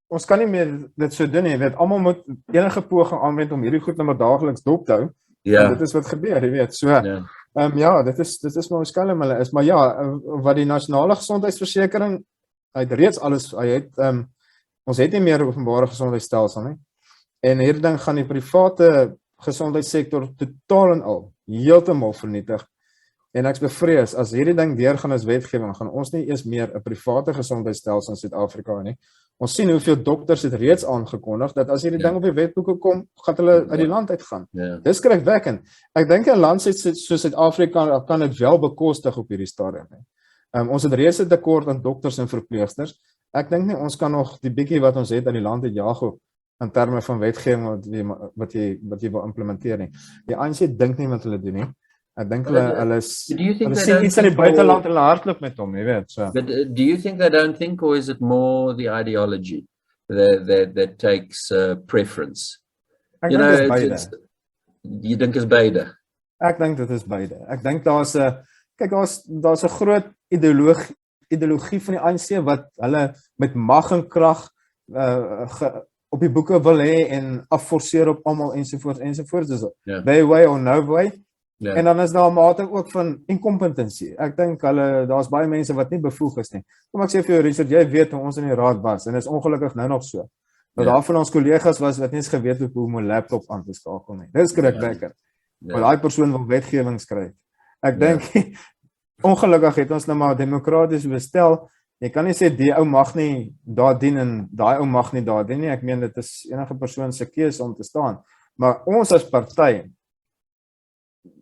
ons kan nie meer dit so doen nie. Jy weet, almal moet enige poging aanwend om hierdie goed nou maar daagliks dop te hou. ja, Want dit is wat gebeur, jy weet. So, ja, ja, dit is maar hoe skelm hulle is, maar ja, wat die nasionale gesondheidsversekering, hy het reeds alles, hy het ons het nie meer openbare gesondheidsstelsel nie. En hierdie ding gaan die private gesondheidssektor totaal en al heeltemal vernietig. En ek's bevrees as hierdie ding deurgaan as wetgewing, gaan ons nie eers meer 'n private gesondheidsstelsel in Suid-Afrika nie. Ons sien hoeveel dokters het reeds aangekondig dat as hierdie ding op die wetboeke kom, gaan hulle uit die land uitgaan. ja. Dis skrikwekkend. Ek dink 'n land soos Suid-Afrika kan dit wel bekostig op hierdie stadium. Ons het reeds 'n tekort aan dokters en verpleegsters. Ek dink nie ons kan nog die bietjie wat ons het uit die land uitjaag op in terme van wetgewing wat jy wil implementeer nie. Die ANC dink nie wat hulle doen nie. Ek dink hulle sien iets in die buiteland en hulle hardloop met hom, jy weet. So. But do you think they don't think, or is it more the ideology that takes preference? Ek You dink know, dit is beide. you think it's beide? Ek dink dit is beide. Ek dink daar's 'n groot ideologie van die ANC wat hulle met mag en krag op die boeke wil hê en afforceer op almal ensovoorts. Dus Ja. their way or no way. Ja. En dan is daar 'n mate ook van incompetensie. Ek dink daar's baie mense wat nie bevoeg is nie. Kom ek sê vir jou Richard, jy weet hoe ons in die raad was en dit is ongelukkig nou nog so. Dat daar van ons kollegas was wat nie eens geweet het hoe om 'n laptop aan te skakel nie. Dis skrikwekkend. Maar daai persoon wil wetgewing skryf. Ek dink ongelukkig het ons nou maar demokraties bestel. Jy kan nie sê die ou mag nie daar dien en daai ou mag nie daar dien nie. Ek meen dit is enige persoon se keuse om te staan. Maar ons as party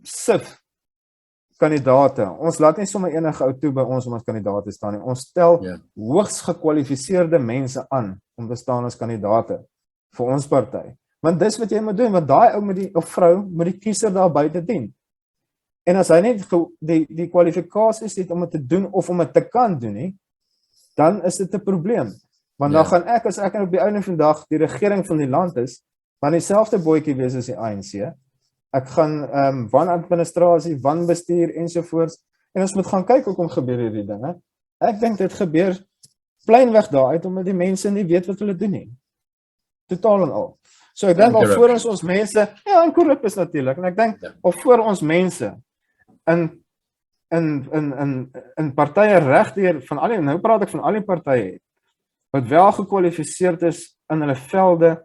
sif kandidate. Ons laat nie sommer enige ou toe by ons om as kandidaat te staan nie. Ons stel hoogs gekwalifiseerde mense aan om te staan as kandidate vir ons party. Want dis wat jy moet doen, want daai ou of vrou moet die kiezer daar buite dien. En as hy net die kwalifikasies het om dit te doen of om dit te kan doen nie, dan is dit 'n probleem. Want dan gaan ek, as ek op die einde van die dag die regering van die land is, van dieselfde bootjie wees as die ANC. Ek gaan wanadministrasie, wanbestuur ensovoorts. En ons moet gaan kyk hoekom gebeur hierdie dinge. Ek dink dit gebeur pleinweg daaruit omdat die mense nie weet wat hulle doen nie. Totaal en al. So ek dink alvorens ons mense, en korrup is natuurlik, en ek dink alvorens ons mense in partye regdeur van al die, nou praat ek van al die partye wat wel gekwalifiseerd is in hulle velde,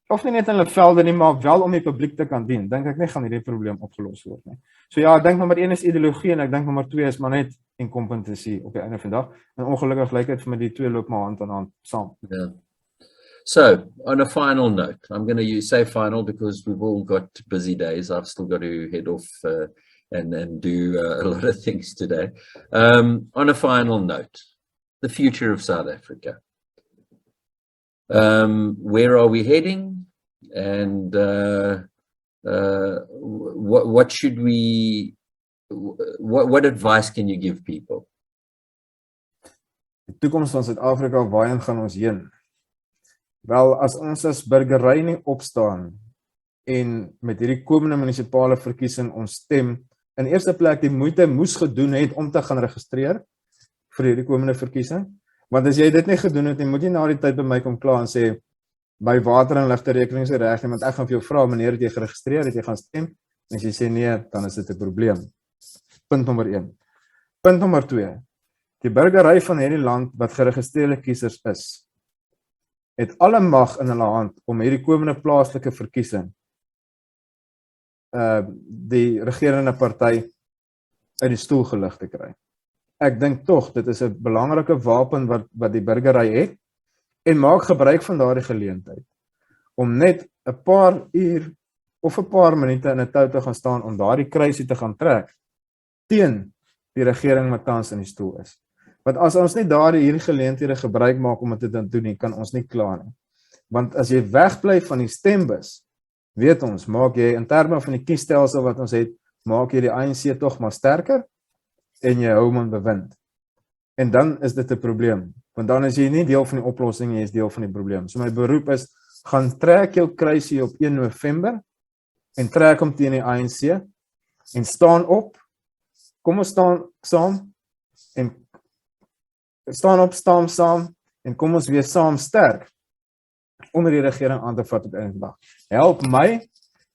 of nie net in hulle velde nie, maar wel om die publiek te kan dien, dink ek nie gaan hierdie probleem opgelos word nie. So ja, ek dink nommer 1 is ideologie en ek dink nommer 2 is maar net incompetency op die einde van die dag. En ongelukkig lyk dit vir my die twee loop maar hand aan hand saam. Yeah. So, on a final note, I'm going to say final because we've all got busy days. I've still got to head off and do a lot of things today. On a final note, the future of South Africa. Where are we heading? And what should we, what advice can you give people? Die toekoms van Suid-Afrika, waarheen gaan ons heen? Wel, as ons as burgery nie opstaan en met hierdie komende munisipale verkiesing ons stem in eerste plek die moeite moes gedoen het om te gaan registreer vir hierdie komende verkiesing, want as jy dit nie gedoen het, moet jy na die tyd by my kom klaar en sê, my water en ligte rekening is reg nie, want ek gaan vir jou vra, meneer, het jy geregistreer, het jy gaan stem? En as jy sê nee, dan is dit 'n probleem. Punt nommer 1. Punt nommer 2. Die burgery van hierdie land wat geregistreerde kiesers is, het alle mag in hulle hand om hierdie komende plaaslike verkiesing die regerende party uit die stoel gelig te kry. Ek dink tog, dit is 'n belangrike wapen wat die burgery het, en maak gebruik van daardie geleentheid, om net 'n paar uur of 'n paar minute in 'n tou te gaan staan om daardie kruisie te gaan trek teen die regering wat tans in die stoel is. Want as ons nie hierdie geleenthede gebruik maak om dit te doen nie, kan ons nie klaar nie. Want as jy wegbly van die stembus, weet ons, maak jy in terme van die kiesstelsel wat ons het, maak jy die ANC tog maar sterker en jy hou hom in bewind. En dan is dit 'n probleem, want dan is jy nie deel van die oplossing, jy is deel van die probleem. So my beroep is, gaan trek jou kruisie op 1 November en trek hom teen die ANC en staan op. Kom ons staan saam en staan op, staan saam en kom ons wees saam sterk om die regering aan te vat op einde dag. Help my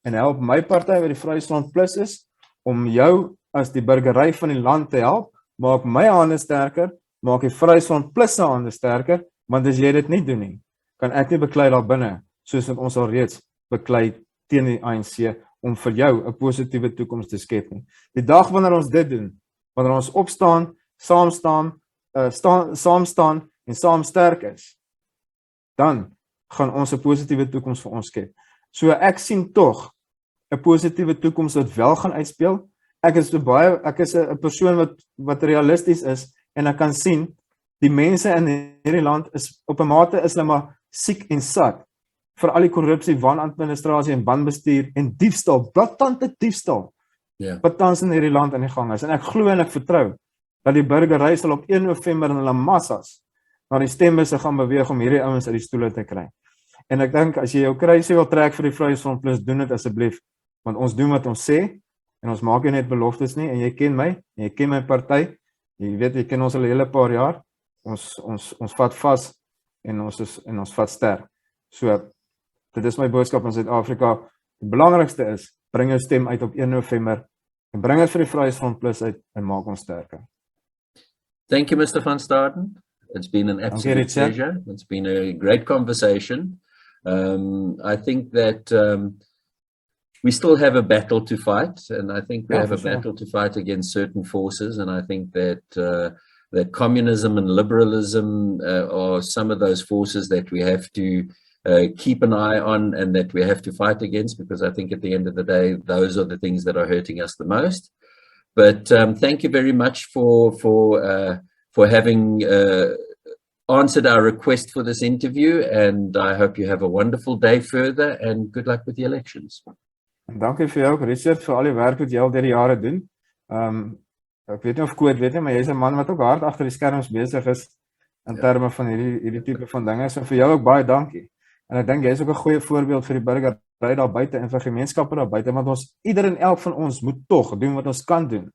en help my party wat die Vryheidsfront Plus is om jou as die burgery van die land te help. Maak my hande sterker, maak die Vryheidsfront Plus se hande sterker, want as jy dit nie doen nie, kan ek nie beklei daar binne, soos wat ons al reeds beklei teen die ANC, om vir jou 'n positiewe toekoms te skep nie. Die dag wanneer ons dit doen, wanneer ons opstaan, saam staan en saam sterk is, dan gaan ons 'n positiewe toekoms vir ons skep. So ek sien tog 'n positiewe toekoms wat wel gaan uitspeel. Ek is 'n persoon wat realisties is en ek kan sien die mense in hierdie land is op 'n mate is hulle maar siek en sat vir al die korrupsie, wanadministrasie en wanbestuur en diefstal, blaatante diefstal wat tans in hierdie land aan die gang is. En ek glo en ek vertrou dat die burgery sal op 1 November in hulle massas na die stembusse gaan beweeg om hierdie ouens uit die stoele te kry. En ek dink as jy jou kruisie wil trek vir die Vryheidsfront Plus, doen dit asseblief, want ons doen wat ons sê en ons maak nie net beloftes nie. En jy ken my, en jy ken my party, jy weet jy ken ons al 'n hele paar jaar. Ons vat vas en ons vat sterk. So dit is my boodskap in Suid-Afrika. Die belangrikste is, bring jou stem uit op 1 November en bring dit vir die Vryheidsfront Plus uit en maak ons sterker. Thank you, Mr. van Staden. It's been an absolute pleasure. It's been a great conversation. I think that we still have a battle to fight, and I think we have a battle to fight against certain forces, and I think that that communism and liberalism are some of those forces that we have to keep an eye on and that we have to fight against, because I think at the end of the day, those are the things that are hurting us the most. But thank you very much for having answered our request for this interview, and I hope you have a wonderful day further, and good luck with the elections. Dankie vir jou, Richard, vir al die werk wat jy al deur die jare doen. Ek weet nie of Koot weet nie, maar jy is 'n man wat ook hard agter die skerms besig is in terme van hierdie tipe van dinge. So vir jou ook baie dankie. En ek dink jy is ook 'n goeie voorbeeld vir die burgery daar buite en vir gemeenskappe daar buite, want ieder en elk van ons moet tog doen wat ons kan doen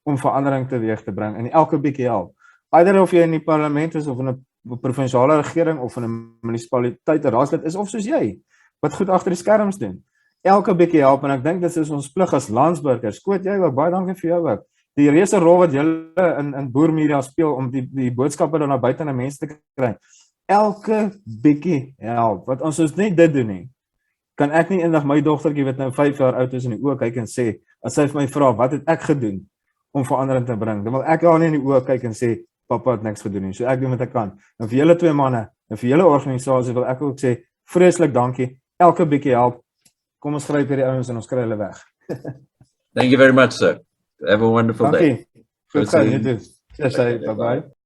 om verandering teweeg te bring en elke bietjie help. Either of jy in die parlement is of in 'n provinsiale regering of in 'n munisipaliteit, 'n raadslid is of soos jy wat goed agter die skerms doen. Elke bietjie help, en ek dink dit is ons plig as landsburgers. Skoot jy ook, baie dankie vir jou ook. Die reuse rol wat julle in Boermedia speel om die boodskappe dan na buite na mense te kry. Elke bietjie help. Wat ons nie dit doen nie, kan ek nie eendag my dogtertjie wat nou 5 jaar oud is in die oë kyk en sê, as sy vir my vra, wat het ek gedoen om verandering te bring? Dan wil ek haar nie in die oë kyk en sê, papa het niks gedoen nie. So ek doen wat ek kan. En vir julle twee manne en vir julle organisasie wil ek ook sê, vreeslik dankie. Elke bietjie help. Kom ons gryp hierdie ouens en ons kry hulle weg. Thank you very much, sir. Have a wonderful day. Goed gaan, jy doen. Bye-bye.